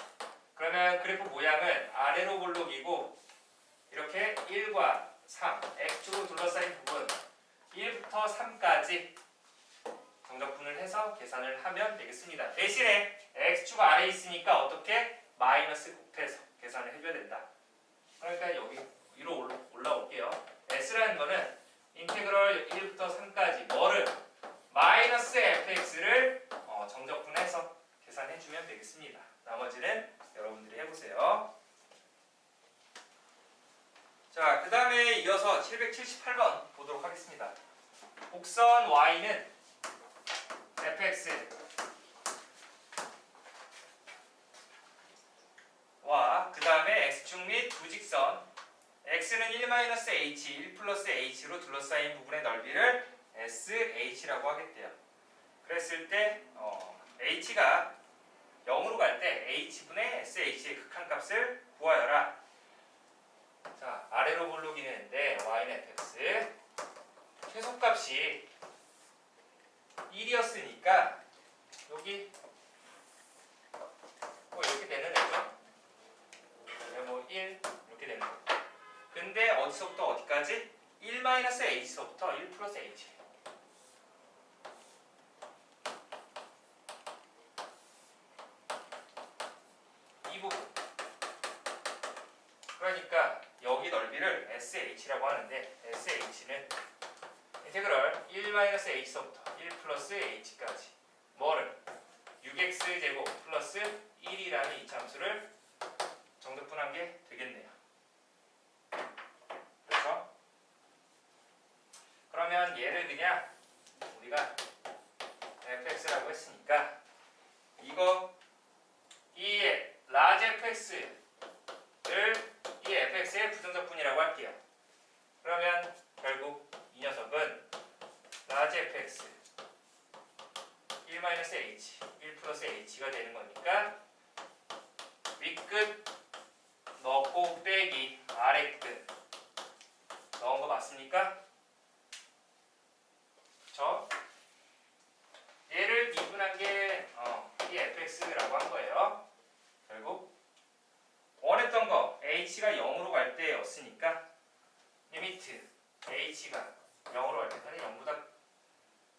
그러면 그래프 모양은 아래로 볼록이고 이렇게 1과 3 x축으로 둘러싸인 부분 1부터 3까지 정적분을 해서 계산을 하면 되겠습니다. 대신에 x축 아래에 있으니까 어떻게? 마이너스 곱해서 계산을 해줘야 된다. 그러니까 여기 위로 올라올게요. s라는 거는 인테그럴 1부터 3까지 뭐를? 마이너스 fx를 정적분해서 계산해주면 되겠습니다. 나머지는 여러분들이 해보세요. 자, 그 다음에 이어서 778번 보도록 하겠습니다. 곡선 y는 fx 와 그 다음에 x축 및 두 직선 x는 1-h, 1 플러스 h로 둘러싸인 부분의 넓이를 sh라고 하겠대요. 그랬을 때 h가 0으로 갈 때 h분의 sh의 극한값을 구하여라. 자, 아래로 볼록이는데 y는 fx 최소값이 1이었으니까 여기 이렇게 되는 애죠. 뭐 1 이렇게 되는 거. 근데 어디서부터 어디까지? 1-h서부터 1 플러스 h. 이 부분. 그러니까 여기 넓이를 sh라고 하는데 sh는 인테그럴 1-h서부터 1 플러스 h까지 뭐를? 6x 제곱 플러스 1이라는 이참수를 정적분한 게 되겠네요. 그렇죠? 그러면 얘를 그냥 우리가 fx라고 했으니까 이거 이 라지 fx를 이 fx의 부정적분이라고 할게요. 그러면 결국 이 녀석은 라지 fx 1-h h 1 플러스 h가 되는 거니까 윗끝 넣고 빼기 아래끝 넣은 거 맞습니까? 그쵸? 얘를 미분한 게 이 fx라고 한 거예요. 결국 원했던 거 h가 0으로 갈 때였으니까 리미트 h가 0으로 갈 때는 0보다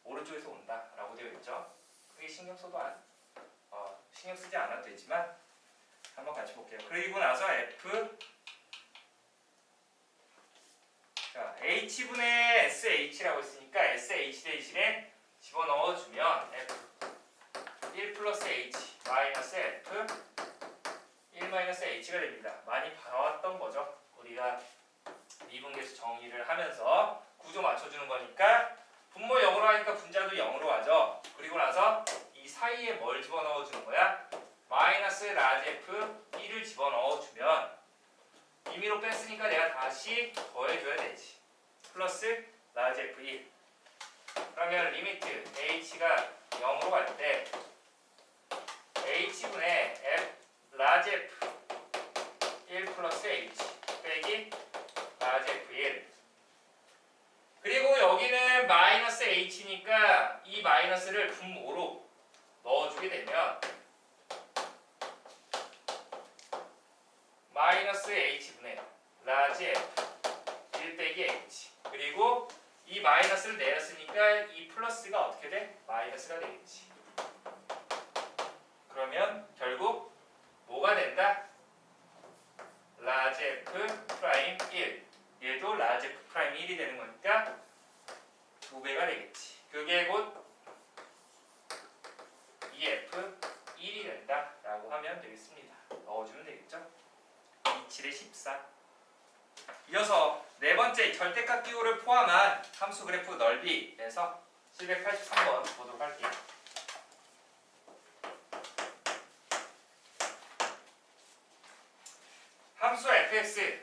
오른쪽에서 온다 라고 되어 있죠. 크게 신경 쓰지 않아도 되지만 한번 같이 볼게요. 그리고 나서 f 자, h분의 sh라고 했으니까 sh 대신에 집어넣어주면 f 1 플러스 h 마이너스 f 1 마이너스 h가 됩니다. 많이 봐왔던 거죠. 우리가 미분계수 정의를 하면서 구조 맞춰주는 거니까 분모 0으로 하니까 분자도 0으로 하죠. 그리고 나서 이 사이에 뭘 집어넣어주는 거야? 마이너스 라지 f 1을 집어넣어주면 임의로 뺐으니까 내가 다시 더해줘야 되지. 플러스 라지 f1 그러면 리미트 h가 0으로 갈 때 h분의 f 라지 f 1 플러스 h 빼기 라지 f1 그리고 여기는 마이너스 h니까 이 마이너스를 분모로 넣어주게 되면 마이너스 h분의 라지 f 1 빼기 h 그리고 이 마이너스를 내렸으니까 이 플러스가 어떻게 돼? 마이너스가 되겠지. 그러면 결국 뭐가 된다? 라지 f 프라임 1 얘도 라지 f 프라임 1이 되는 거니까 2배가 되겠지. 그게 곧 EF 1이 된다 라고 하면 되겠습니다. 넣어주면 되겠죠. 27에 14 이어서 네 번째 절대값 기호를 포함한 함수 그래프 넓이에서 783번 보도록 할게요. 함수 fx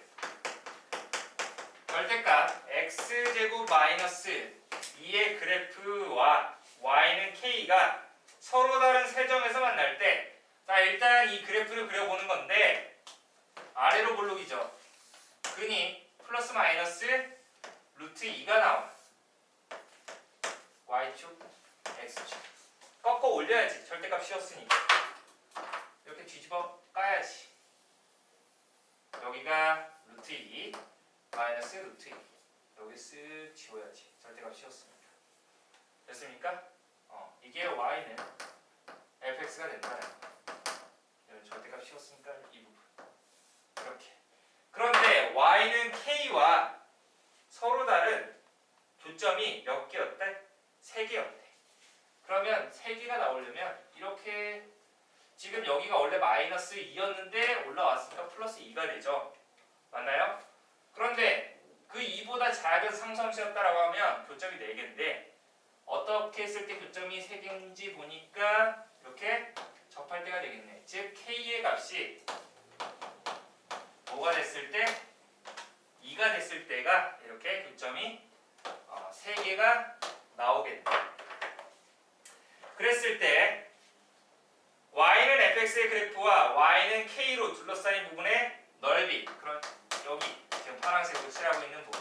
절대값 x제곱 마이너스 2의 그래프와 y는 k가 서로 다른 세 점에서 만날 때 자 일단 이 그래프를 그려보는 건데 아래로 볼록이죠. 근이 플러스 마이너스 루트 2가 나와. y축, x축. 꺾어 올려야지. 절대값 씌웠으니까. 이렇게 뒤집어 까야지. 여기가 루트 2, 마이너스 루트 2. 여기 쓱 지워야지. 절대값 씌웠으니까. 됐습니까? 이게 y는 fx가 된다는 거. 이런 절대값 씌웠으니까 이 부분. 이렇게. 그런데 y는 k와 서로 다른 교점이 몇 개였대? 3개였대. 그러면 3개가 나오려면 이렇게 지금 여기가 원래 마이너스 2였는데 올라왔으니까 플러스 2가 되죠. 맞나요? 그런데 그 2보다 작은 상수함수였다라고 하면 교점이 4개인데 어떻게 했을 때 교점이 3개인지 보니까 이렇게 접할 때가 되겠네. 즉 k의 값이 뭐가 됐을 때? 2가 됐을 때가 이렇게 교점이 3개가 나오겠네. 그랬을 때 y는 fx의 그래프와 y는 k로 둘러싸인 부분의 넓이 그럼 여기 지금 파란색으로 칠하고 있는 부분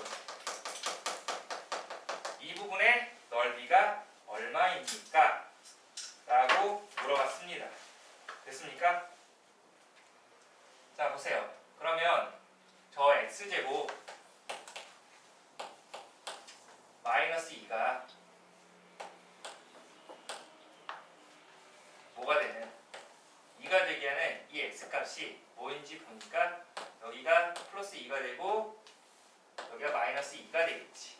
이 부분의 넓이가 얼마입니까? 라고 물어봤습니다. 됐습니까? 자 보세요. 그러면 저 x제곱 마이너스 2가 뭐가 되는 2가 되게 하는 이 x값이 뭐인지 보니까 여기가 플러스 2가 되고 여기가 마이너스 2가 되겠지.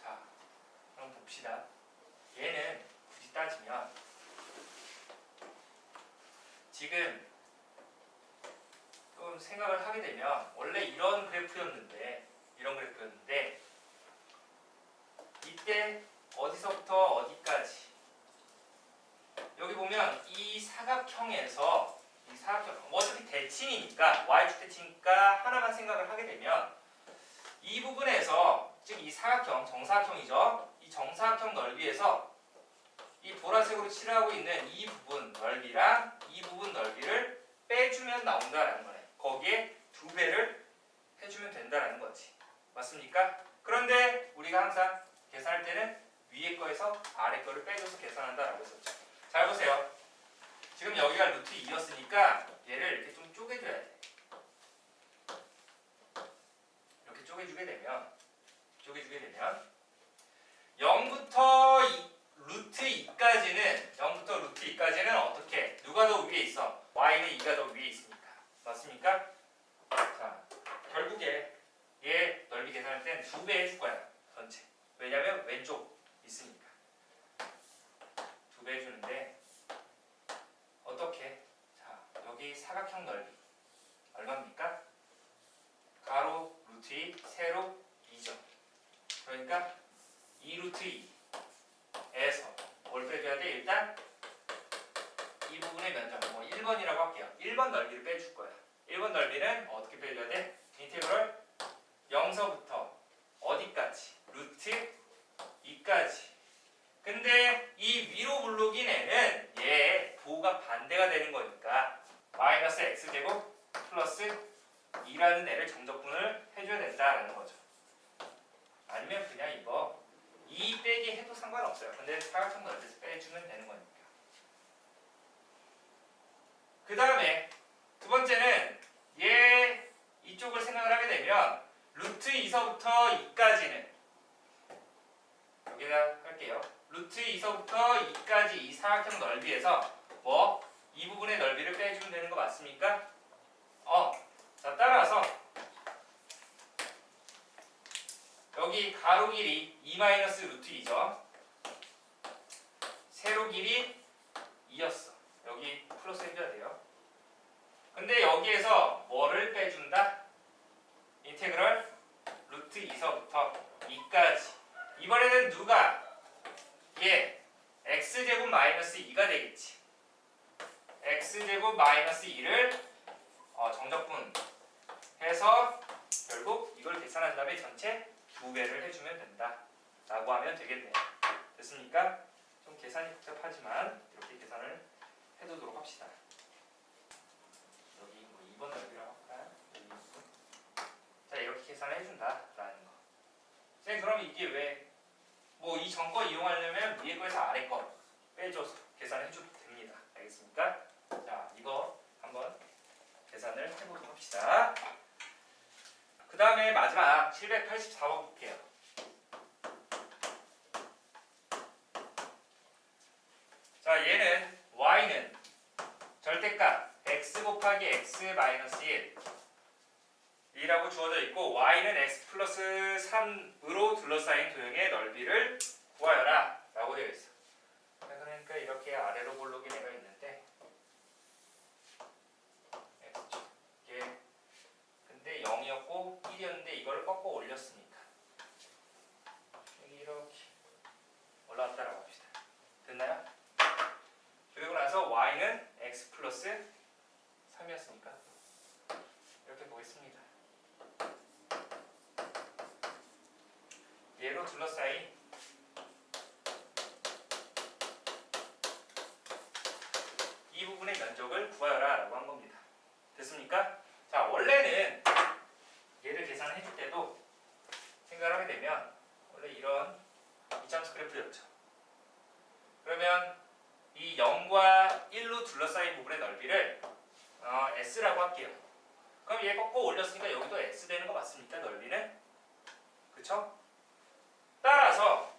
자 그럼 봅시다. 얘는 굳이 따지면 지금 좀 생각을 하게 되면 원래 이런 그래프였는데 이때 어디서부터 어디까지 여기 보면 이 사각형에서 사각형 어차피 대칭이니까 y축 대칭이니까 하나만 생각을 하게 되면 이 부분에서 즉 이 사각형 정사각형이죠. 이 정사각형 넓이에서 이 보라색으로 칠하고 있는 이 부분 넓이랑 이 부분 넓이를 빼주면 나온다라는 거네. 거기에 2배를 해주면 된다라는 거지. 맞습니까? 그런데 우리가 항상 계산할 때는 위에 거에서 아래 거를 빼줘서 계산한다라고 했었죠. 잘 보세요. 지금 여기가 루트 2였으니까 얘를 이렇게 좀 쪼개줘야 돼. 이렇게 쪼개주게 되면 0부터 루트 2까지는 어떻게? 누가 더 위에 있어? y는 2가 더 위에 있으니까. 맞습니까? 자, 결국에 얘 넓이 계산할 땐 2배 해줄 거야. 전체. 왜냐면 왼쪽 있으니까. 2배 해주는데 어떻게? 자, 여기 사각형 넓이 얼마입니까? 가로 루트 2, 세로 2죠. 그러니까 2루트 2에서 뭘 빼줘야 돼? 일단 이 부분의 면적, 뭐 1번이라고 할게요. 1번 넓이를 빼줄 거야. 1번 넓이는 어떻게 빼줘야 돼? 인테그럴 0서부터 어디까지? 루트 2까지. 근데 이 위로 블록인 애는 얘 부호가 반대가 되는 거니까 마이너스 x제곱 플러스 2라는 애를 정적분을 해줘야 된다라는 거죠. 아니면 그냥 이거 2 빼기 해도 상관없어요. 근데 사각형 넓이에서 빼주면 되는 거니까. 그 다음에 두 번째는 얘 이쪽을 생각을 하게 되면 루트 2서부터 2까지는 여기다 할게요. 루트 2서부터 2까지 이 사각형 넓이에서 뭐 이 부분의 넓이를 빼주면 되는 거 맞습니까? 자, 따라서 여기 가로 길이 2 마이너스 루트 2죠. 세로 길이 2였어. 여기 플러스 해줘야 돼요. 근데 여기에서 뭐를 빼준다? 인테그럴 루트 2서부터 2까지. 이번에는 누가? 얘 x제곱 마이너스 2가 되겠지. x제곱 마이너스 2를 정적분 해서 결국 이걸 계산한 다음에 전체 2배를 해주면 된다 라고 하면 되겠네요. 됐습니까? 좀 계산이 복잡하지만 이렇게 계산을 해두도록 합시다. 여기 뭐 2번 넓이라고 할까요? 자, 이렇게 계산을 해준다 라는 거. 선생님, 그럼 이게 왜 뭐 이 전 거 이용하려면 위에 거에서 아래 거 빼줘서 계산을 해줘도 됩니다. 알겠습니까? 자, 이거 한번 계산을 해보도록 합시다. 그 다음에 마지막 784번 볼게요. 자, 얘는 y는 절대값 x 곱하기 x 마이너스 1 이라고 주어져 있고 y는 x 플러스 3으로 둘러싸인 도형의 넓이를 구하여라 라고 되어 있어. 그러니까 이렇게 아래로 볼록인 애가 있는데 이게 근데 0이었고 1이었는데 이걸 꺾어 올렸으니까 이렇게 올라왔다라고 합시다. 됐나요? 그리고 나서 y는 x 플러스 3이었으니까 이렇게 보겠습니다. 얘로 둘러싸인 이 부분의 면적을 구하여라 라고 한 겁니다. 됐습니까? 자, 원래는 얘를 계산해 줄 때도 생각을 하게 되면 원래 이런 이참수 그래프였죠. 그러면 이 0과 1로 둘러싸인 부분의 넓이를 S라고 할게요. 그럼 얘 꺾고 올렸으니까 여기도 S 되는 거 맞습니까? 넓이는? 그쵸? 따라서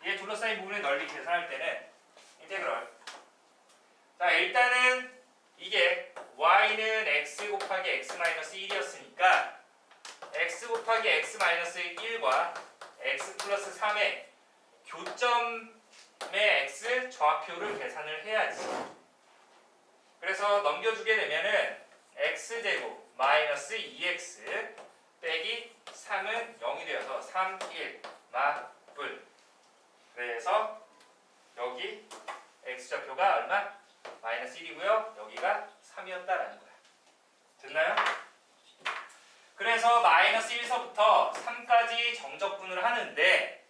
얘 둘러싸인 부분의 넓이 계산할 때는 인테그럴. 자, 일단은 이게 y는 x 곱하기 x 마이너스 1이었으니까 x 곱하기 x 마이너스 1과 x 플러스 3의 교점의 x 좌표를 계산을 해야지. 그래서 넘겨주게 되면은 x제곱 마이너스 2x 빼기 3은 0이 되어서 3, 1 마뿔. 그래서 여기 x좌표가 얼마? 마이너스 1이고요. 여기가 3이었다라는 거야. 됐나요? 그래서 마이너스 1서부터 3까지 정적분을 하는데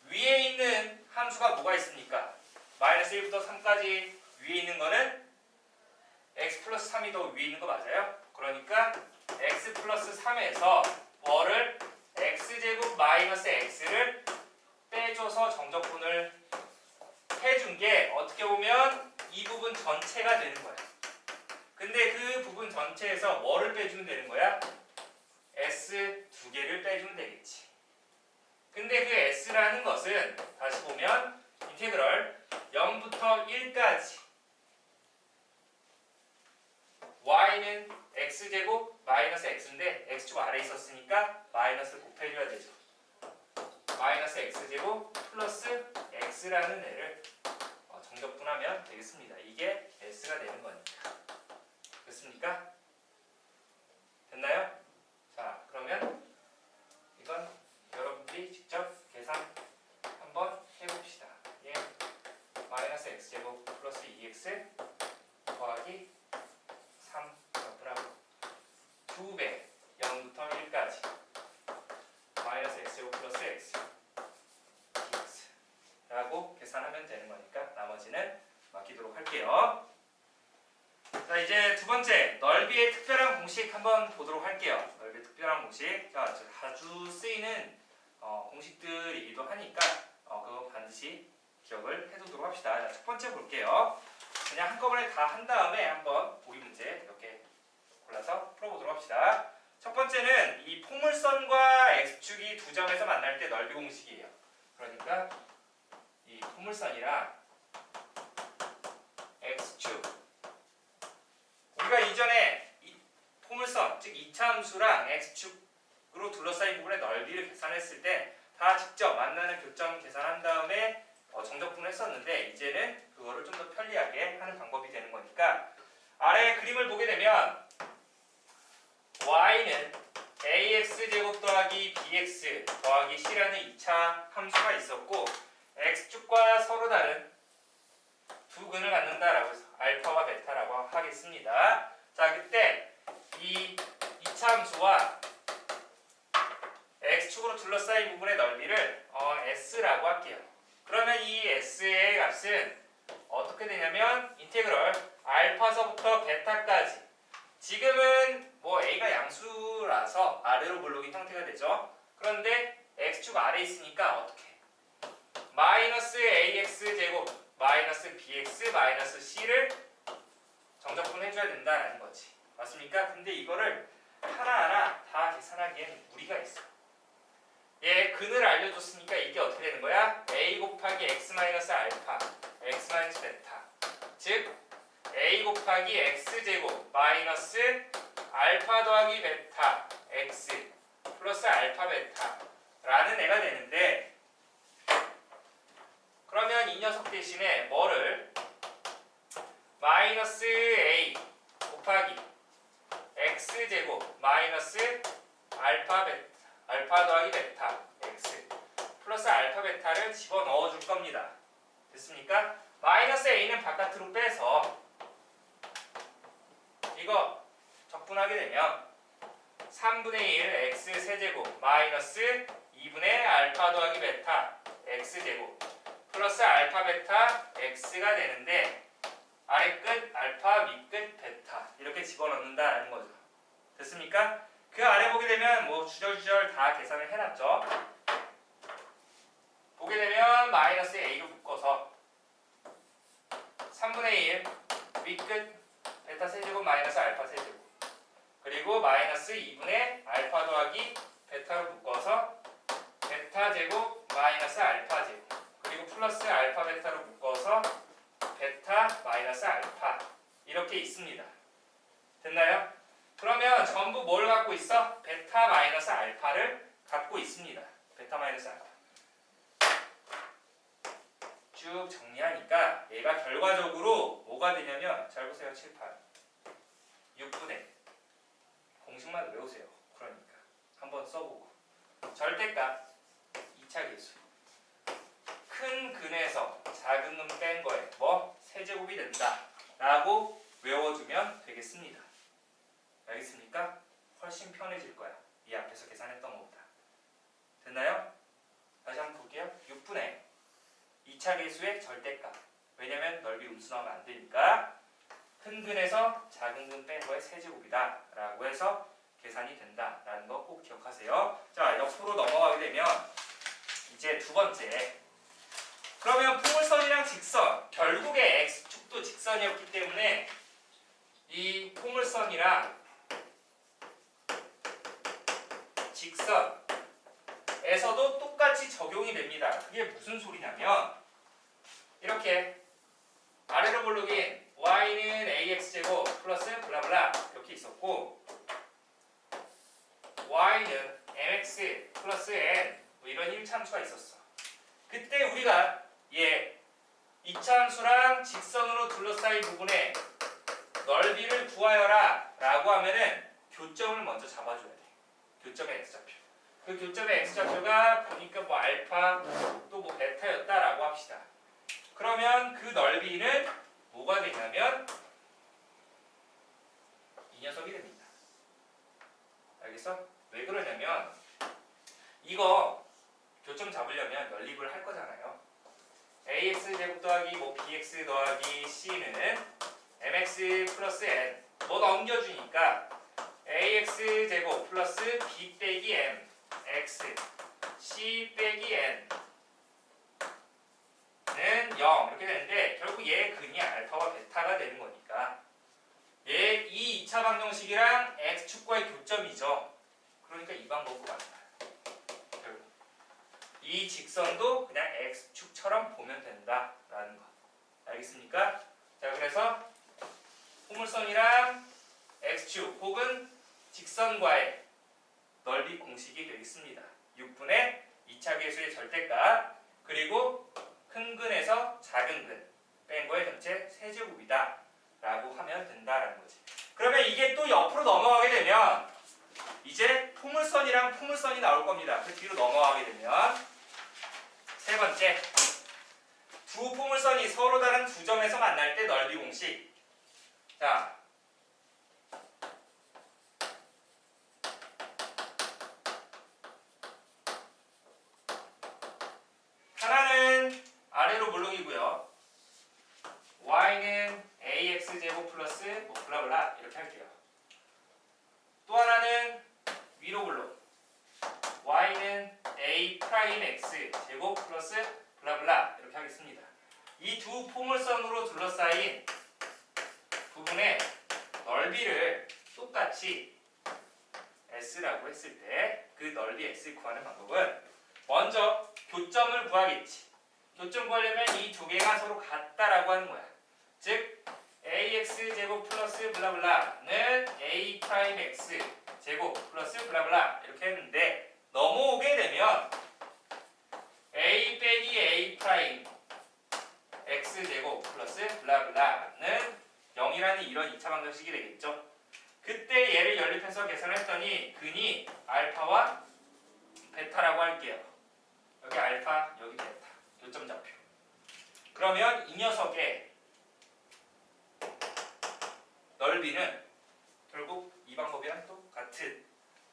위에 있는 함수가 뭐가 있습니까? 마이너스 1부터 3까지 위에 있는 거는 x 플러스 3이 더 위에 있는 거 맞아요? 그러니까 x 플러스 3에서 뭐를 x제곱 마이너스 x를 빼줘서 정적분을 해준 게 어떻게 보면 이 부분 전체가 되는 거야. 근데 그 부분 전체에서 뭐를 빼주면 되는 거야? s 두 개를 빼주면 되겠지. 근데 그 s라는 것은 다시 보면 인테그럴 0부터 1까지 y는 x제곱 마이너스 x인데 x축 아래에 있었으니까 마이너스 곱해줘야 되죠. 마이너스 x제곱 플러스 x라는 애를 정적분하면 되겠습니다. 이게 s가 되는 거니까. 됐습니까? 됐나요? 자, 그러면 이건 여러분들이 직접 계산 한번 해봅시다. 예, 마이너스 x제곱 플러스 2x 더하기 3 적분하고 2배 0부터 1까지 마이너스 x제곱 플러스 x dx 라고 계산하면 되는 거니까 나머지는 맡기도록 할게요. 자, 이제 두 번째 넓이의 특별한 공식 한번 보도록 할게요. 넓이의 특별한 공식. 자, 자주 쓰이는 공식들이기도 하니까 그거 반드시 기억을 해두도록 합시다. 자, 첫 번째 볼게요. 그냥 한꺼번에 다 한 다음에 한번 보기 문제 이렇게 골라서 풀어보도록 합시다. 첫 번째는 이 포물선과 x축이 두 점에서 만날 때 넓이 공식이에요. 그러니까 이 포물선이랑 x축, 우리가 이전에 이 포물선, 즉 이차함수랑 x축으로 둘러싸인 부분의 넓이를 계산했을 때 다 직접 만나는 교점 계산한 다음에 정적분을 했었는데 이제는 그거를 좀 더 편리하게 하는 방법이 되는 거니까 아래 그림을 보게 되면 y는 ax제곱 더하기 bx 더하기 c라는 2차 함수가 있었고 x축과 서로 다른 두 근을 갖는다라고 해서 알파와 베타라고 하겠습니다. 자, 그때 이 2차 함수와 x축으로 둘러싸인 부분의 넓이를 s라고 할게요. 그러면 이 s의 값은 어떻게 되냐면 인테그럴 알파서부터 베타까지, 지금은 뭐 a가 양수라서 아래로 몰록인 형태가 되죠. 그런데 x축 아래에 있으니까 어떻게? 마이너스 ax제곱 마이너스 bx 마이너스 c를 정적분 해줘야 된다는 거지. 맞습니까? 근데 이거를 하나하나 다 계산하기엔 무리가 있어. 얘 근을 알려줬으니까 이게 어떻게 되는 거야? a 곱하기 x 마이너스 알파 x 마이너스 베타, 즉 a 곱하기 x제곱 마이너스 알파 더하기 베타 x 플러스 알파 베타라는 애가 되는데, 그러면 이 녀석 대신에 뭐를 마이너스 a 곱하기 x제곱 마이너스 알파 더하기 베타 x 플러스 알파 베타를 집어넣어 줄 겁니다. 됐습니까? 마이너스 a는 바깥으로 빼서 이거 적분하게 되면 3분의 1 x 세제곱 마이너스 2분의 알파 더하기 베타 x제곱 플러스 알파 베타 x가 되는데 아래 끝 알파 밑끝 베타 이렇게 집어넣는다라는 거죠. 됐습니까? 그 아래 보게 되면 뭐 주절주절 다 계산을 해놨죠. 보게 되면 마이너스 a로 묶어서 3분의 1 밑끝 베타 세제곱 마이너스 알파 세제곱, 그리고 마이너스 2분의 알파 더하기 베타로 묶어서 베타 제곱 마이너스 알파 제곱, 그리고 플러스 알파 베타로 묶어서 베타 마이너스 알파 이렇게 있습니다. 됐나요? 그러면 전부 뭘 갖고 있어? 베타 마이너스 알파를 갖고 있습니다. 베타 마이너스 알파 쭉 정리하니까 얘가 결과적으로 뭐가 되냐면, 잘 보세요. 7, 8 6분의 공식만 외우세요. 그러니까 한번 써보고 절대값 2차 계수 큰 근에서 작은 근 뺀 거에 뭐 세제곱이 된다 라고 외워두면 되겠습니다. 알겠습니까? 훨씬 편해질 거야. 이 앞에서 계산했던 것보다. 됐나요? 다시 한번 볼게요. 6분의 2차 계수의 절대값. 왜냐면 넓이 음수나오면 안 되니까 큰 근에서 작은 근 뺀 거의 세제곱이다 라고 해서 계산이 된다 라는 거 꼭 기억하세요. 자, 옆으로 넘어가게 되면 이제 두 번째. 그러면 포물선이랑 직선, 결국에 x축도 직선이었기 때문에 이 포물선이랑 직선에서도 똑같이 적용이 됩니다. 그게 무슨 소리냐면 이렇게 아래로 볼록인 y는 ax제곱 플러스 블라블라 이렇게 있었고 y는 mx 플러스 n 뭐 이런 1차함수가 있었어. 그때 우리가 이차함수랑 직선으로 둘러싸인 부분에 넓이를 구하여라 라고 하면은 교점을 먼저 잡아줘야 돼. 교점의 x좌표. 그 교점의 x좌표가 보니까 뭐 알파 또 뭐 베타였다라고 합시다. 그러면 그 넓이는 뭐가 되냐면 이 녀석이 됩니다. 알겠어? 왜 그러냐면 이거 교점 잡으려면 연립을 할 거잖아요. ax 제곱 더하기 뭐 bx 더하기 c는 mx 플러스 n 뭐 넘겨주니까 ax 제곱 플러스 b 빼기 m x c 빼기 n 는 0 이렇게 되는데 결국 얘의 근이 알파와 베타가 되는 거니까 이 2차 방정식이랑 x축과의 교점이죠. 그러니까 이 방법으로 만나요. 결국 이 직선도 그냥 x축처럼 보면 된다라는 거. 알겠습니까? 자, 그래서 포물선이랑 x축 혹은 직선과의 넓이 공식이 되겠습니다. 6분의 2차 계수의 절대값 그리고 큰 근에서 작은 근 뺀 거의 전체 세제곱이다 라고 하면 된다라는 거지. 그러면 이게 또 옆으로 넘어가게 되면 이제 포물선이랑 포물선이 나올 겁니다. 그 뒤로 넘어가게 되면 세 번째, 두 포물선이 서로 다른 두 점에서 만날 때 넓이 공식. 자, 하나는 아래로 물렁이고요. y는 ax제곱 플러스 뭐 블라블라 이렇게 할게요. 또 하나는 위로 물렁. y는 a 프라임 x 제곱 플러스 블라블라 이렇게 하겠습니다. 이 두 포물선으로 둘러싸인 부분의 넓이를 똑같이 s라고 했을 때 그 넓이 s 구하는 방법은 먼저 교점을 구하겠지. 교점 구하려면 이 두 개가 서로 같다라고 하는 거야. 즉 ax 제곱 플러스 블라블라는 a 프라임 x 제곱 플러스 블라블라 이렇게 했는데 넘어오게 되면 a 빼기 a 프라임 x 제곱 플러스 블라블라는 0이라는 이런 2차 방정식이 되겠죠. 그때 얘를 연립해서 계산을 했더니 근이 알파와 베타라고 할게요. 여기 알파, 여기 베타. 교점 좌표. 그러면 이 녀석의 넓이는 결국 이 방법이랑 똑같은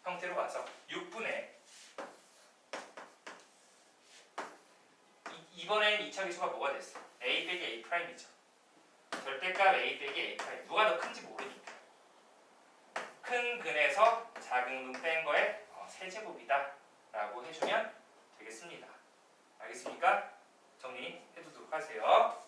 형태로 가서 6분의 이번엔 2차 기수가 뭐가 됐어? a 빼기 a 프라임이죠. 절대값 a 빼기 a 프라임. 누가 더 큰지 모르니까. 큰 근에서 작은 근 뺀 거에 세제곱이다 라고 해주면 되겠습니다. 알겠습니까? 정리해두도록 하세요.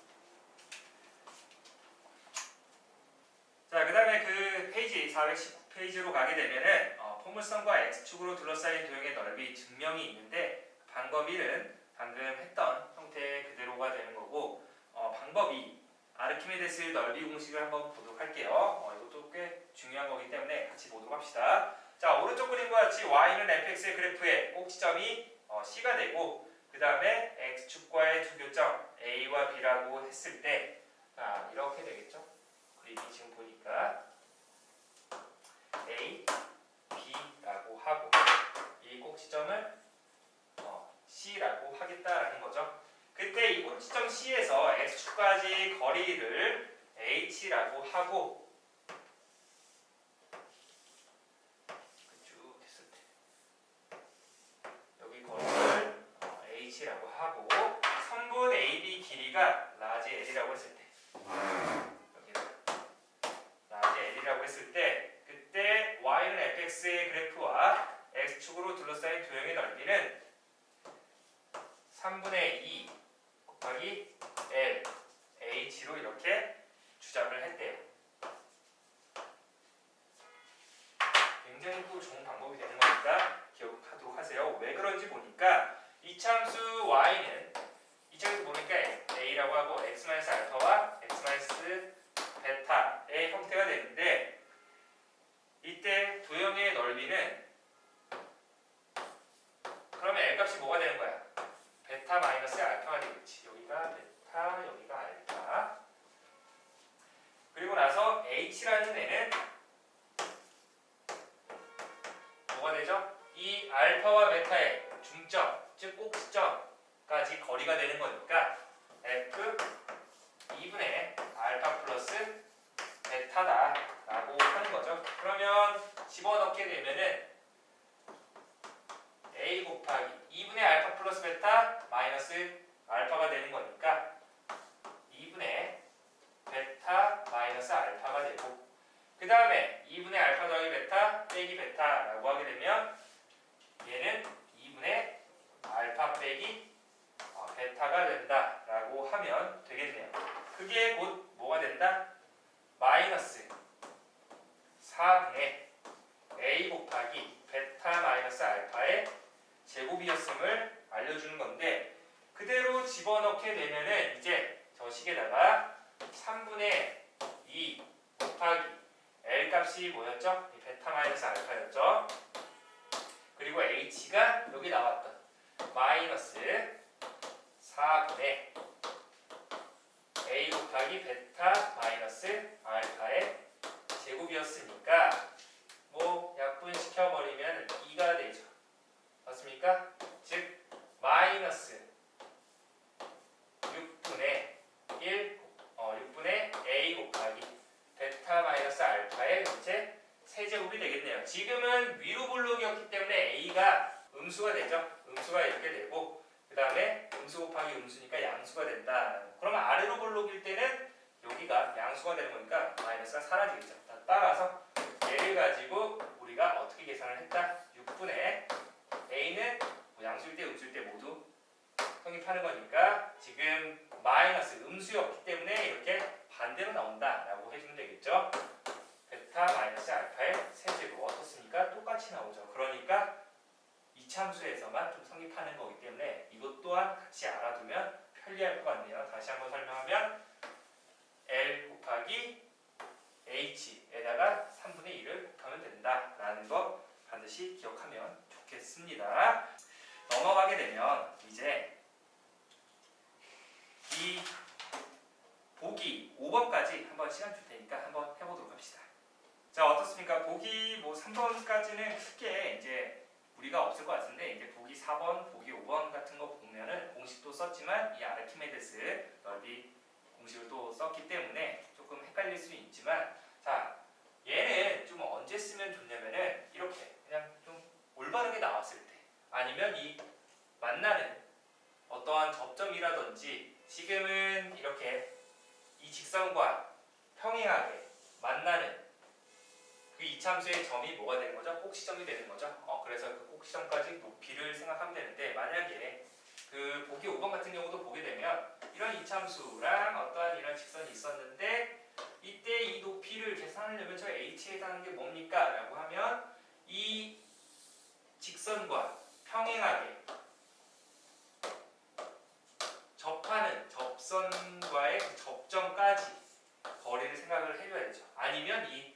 자, 그 다음에 그 페이지 419페이지로 가게 되면은 포물선과 x축으로 둘러싸인 도형의 넓이 증명이 있는데 방법 1은 방금 했던 형태 그대로가 되는 거고 방법 2 아르키메데스 넓이 공식을 한번 보도록 할게요. 이것도 꽤 중요한 거기 때문에 같이 보도록 합시다. 자, 오른쪽 그림과 같이 y는 fx의 그래프의 꼭지점이 c가 되고 그 다음에 x축과의 두 교점 a와 b라고 했을 때 자, 이렇게 되겠죠. 그림이 지금 보니까 a, b라고 하고 이 꼭지점을 c라고 하겠다라는 거죠. 그때 이 꼭지점 c에서 x축까지 거리를 h라고 하고 쭉 했을 때 여기 거리를 h라고 하고 선분 AB 길이가 라지 L이라고 했을 때 여기를 라지 L이라고 했을 때 그때 y는 fx의 그래프와 x축으로 둘러싸인 도형의 넓이는 3분의 2 곱하기 L h로 이렇게 주장을 했대요. 굉장히 또 좋은 방법이 되는 거니까 기억하도록 하세요. 왜 그런지 보니까 이참수 y는 이쪽에서 보니까 a라고 하고 x-알파와 x-베타의 형태가 되는데 이때 도형의 넓이는 그러면 L 값이 뭐가 되는 거야? 베타 마이너스 알파가 되겠지. 여기가 베타, 여기가 알파. 그리고 나서 h라는 애는 뭐가 되죠? 이 알파와 베타의 중점, 즉 꼭지점까지 거리가 되는 거니까 f 2분의 알파 플러스 베타다라고 하는 거죠. 그러면 집어넣게 되면은 a 곱하기 2분의 알파 플러스 베타 마이너스 알파가 되는 거니까 2분의 베타 마이너스 알파가 되고 그 다음에 2분의 알파 더하기 베타 빼기 베타라고 하게 되면 얘는 2분의 알파 빼기 베타가 된다라고 하면 되겠네요. 그게 곧 뭐가 된다? 마이너스 4분의 a 곱하기 베타 마이너스 알파의 제곱이었음을 알려주는 건데 그대로 집어넣게 되면은 이제 저 식에다가 3분의 2 곱하기 L 값이 뭐였죠? 베타 마이너스 알파였죠. 그리고 H가 여기 나왔던 마이너스 4분의 A 곱하기 베타 마이너스 알파의 제곱이었으니까 뭐 약분시켜버리면 2가 되죠. 맞습니까? 즉 마이너스 6분의 6분의 A 곱하기 베타 마이너스 알파의 전체 세제곱이 되겠네요. 지금은 위로 볼록이었기 때문에 A가 음수가 되죠. 음수가 이렇게 되고 그 다음에 음수 곱하기 음수니까 양수가 된다. 그러면 아래로 볼록일 때는 여기가 양수가 되는 거니까 마이너스가 사라지겠죠. 따라서 얘를 가지고 우리가 어떻게 계산을 했다? 6분의 A는 양수일 때 음수일 때 모두 성립하는 거니까 지금 마이너스 음수였기 때문에 이렇게 반대로 나온다라고 해주면 되겠죠. 베타 마이너스 알파의 세제곱 어떻습니까? 똑같이 나오죠. 그러니까 이참수에서만 좀 성립하는 거기 때문에 이것 또한 같이 알아두면 편리할 것 같네요. 다시 한번 설명하면 L 곱하기 H에다가 3분의 2를 곱하면 된다라는 거 반드시 기억하면 좋겠습니다. 넘어가게 되면 이제 이 보기 5번까지 한번 시간 줄 테니까 한번 해보도록 합시다. 자 어떻습니까? 보기 뭐 3번까지는 크게 이제 무리가 없을 것 같은데 이제 보기 4번, 보기 5번 같은 거 보면은 공식도 썼지만 이 아르키메데스 넓이 공식을 또 썼기 때문에 조금 헷갈릴 수 있지만 자 얘는 좀 언제 쓰면 좋냐면은 이렇게 그냥 좀 올바르게 나왔을 때 아니면 이 만나는 어떠한 접점이라든지 지금은 이렇게 이 직선과 평행하게 만나는 그 이참수의 점이 뭐가 되는 거죠? 꼭지점이 되는 거죠. 그래서 그 꼭지점까지 높이를 생각하면 되는데 만약에 그 보기 5번 같은 경우도 보게 되면 이런 이참수랑 어떠한 이런 직선이 있었는데 이때 이 높이를 계산하려면 저 h에 해당하는 게 뭡니까? 라고 하면 이 직선과 평행하게 접하는 접선과의 그 접점까지 거리를 생각을 해줘야 되죠. 아니면 이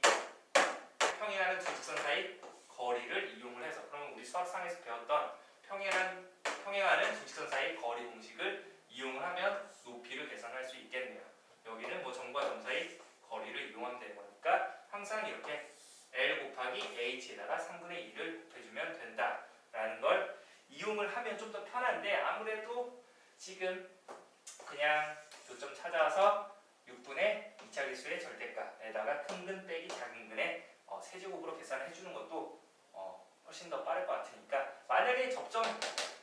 평행하는 두 직선 사이 거리를 이용을 해서 그러면 우리 수학상에서 배웠던 평행하는 두 직선 사이 거리 공식을 이용을 하면 높이를 계산할 수 있겠네요. 여기는 뭐 점과 점 사이 거리를 이용하면 되는 거니까 항상 이렇게 L 곱하기 H에다가 3분의 2를 해주면 된다라는 걸 이용을 하면 좀 더 편한데 아무래도 지금 그냥 요점 찾아서 6분의 2차 계수의 절대값에다가 큰 근 빼기 작은 근의 세제곱으로 계산을 해주는 것도 훨씬 더 빠를 것 같으니까, 만약에 접점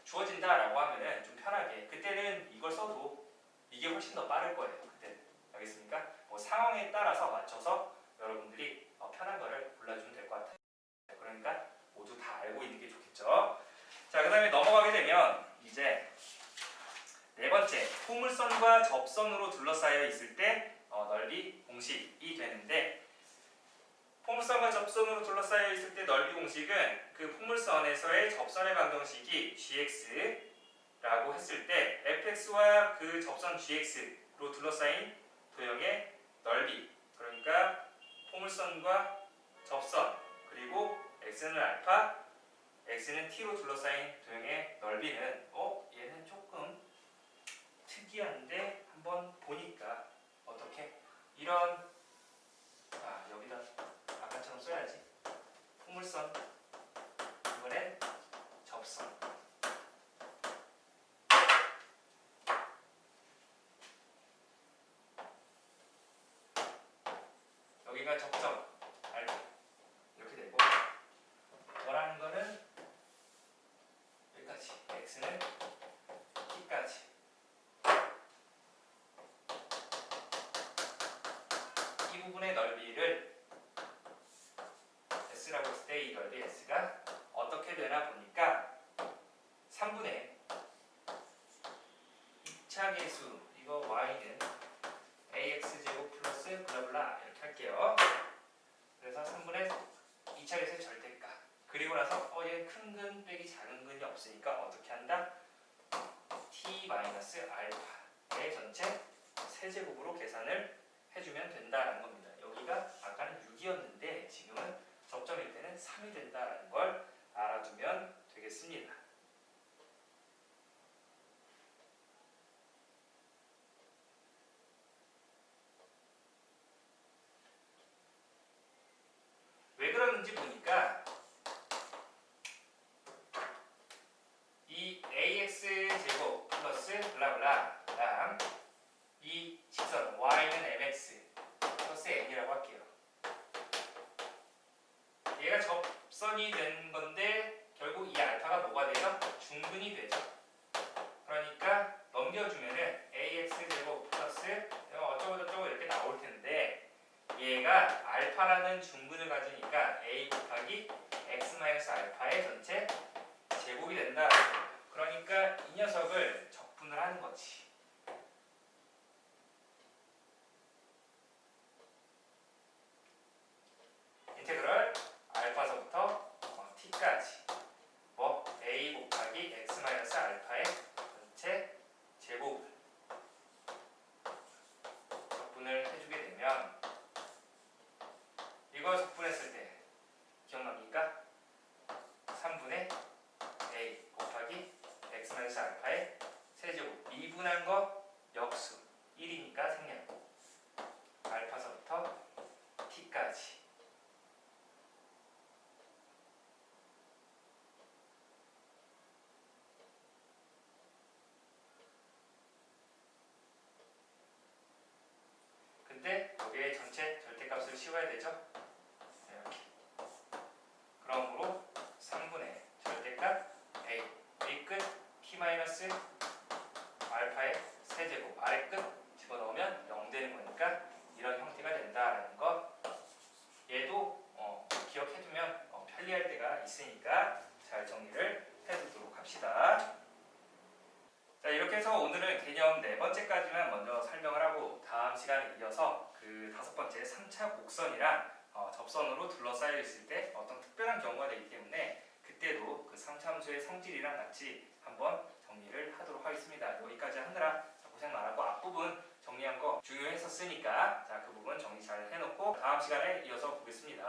주어진다라고 하면은 좀 편하게 그때는 이걸 써도 이게 훨씬 더 빠를 거예요. 그때는. 알겠습니까? 뭐 상황에 따라서 맞춰서 여러분들이 편한 거를 골라주면 될 것 같아요. 그러니까 모두 다 알고 있는 게 좋겠죠. 자, 그 다음에 넘어가게 되면 이제 네 번째, 포물선과 접선으로 둘러싸여 있을 때 넓이 공식이 되는데, 포물선과 접선으로 둘러싸여 있을 때 넓이 공식은 그 포물선에서의 접선의 방정식이 gx라고 했을 때 fx와 그 접선 gx로 둘러싸인 도형의 넓이, 그러니까 포물선과 접선 그리고 x는 알파, x는 t로 둘러싸인 도형의 넓이는 얘는 조금 특이한데 한번 보니까 어떻게 이런 여기다 아까처럼 써야지. 포물선, 이번엔 접선. 여기가 접점 알파 이렇게 되고, 원하는 거는 여기까지, x는 t까지. 이 부분의 넓이를 s라고 했을 때 이 넓이 s가 어떻게 되나 보니까 3분의 2차 계수, 이거 y는 ax제곱 플러스 블라블라 이렇게 할게요. 그래서 3분의 2차 계수의 절대값. 그리고 나서 얘 큰 근 빼기 작은 근이 없으니까 어떻게 한다? t 마이너스 알파의 전체 세제곱으로 계산을 해주면 된다라는 겁니다. 여기가 아까는 6이었는데 지금은 접점일 때는 3이 된다라는 걸 알아두면 되겠습니다. 왜 그러는지 보니까 이 ax제곱 플러스 블라블라랑 이 직선 y는 mx 플러스 n이라고 할게요. 얘가 접선이 되는 건데 결국 이 알파가 뭐가 돼요? 중근이 되죠. 그러니까 넘겨주면은 ax제곱 플러스 어쩌고저쩌고 이렇게 나올 텐데, 얘가 알파라는 중근을 가지니까 a 곱하기 x-알파의 전체 제곱이 된다. 그러니까 이 녀석을 적분을 하는 거지. 인테그럴 알파서부터 t까지 a 곱하기 x-알파의 전체 제곱을 적분을 해주게 되면, 이거 적분했을 때 기억납니까? 3분의 a 곱하기 x-알파의 세제곱, 미분한 거 역수 1이니까 생략, 알파서부터 t까지. 근데 여기에 전체 절대값을 씌워야 되죠? 이렇게. 그러므로 3분의 절대값 a, 위끝 t-알파의 세제곱, 아래끝 집어넣으면 0 되는 거니까 이런 형태가 된다라는 것. 얘도 기억해두면 편리할 때가 있으니까 잘 정리를 해두도록 합시다. 자, 이렇게 해서 오늘은 개념 네 번째까지만 먼저 설명을 하고, 다음 시간에 이어서 그 다섯 번째 3차 곡선이랑 접선으로 둘러싸여 있을 때 어떤 특별한 경우가 되기 때문에 그때도 그 3차 함수의 성질이랑 같이 한번 정리를 하도록 하겠습니다. 여기까지 하느라 고생 많았고, 앞부분 정리한 거 중요했었으니까 자, 그 부분 정리 잘 해놓고 다음 시간에 이어서 보겠습니다.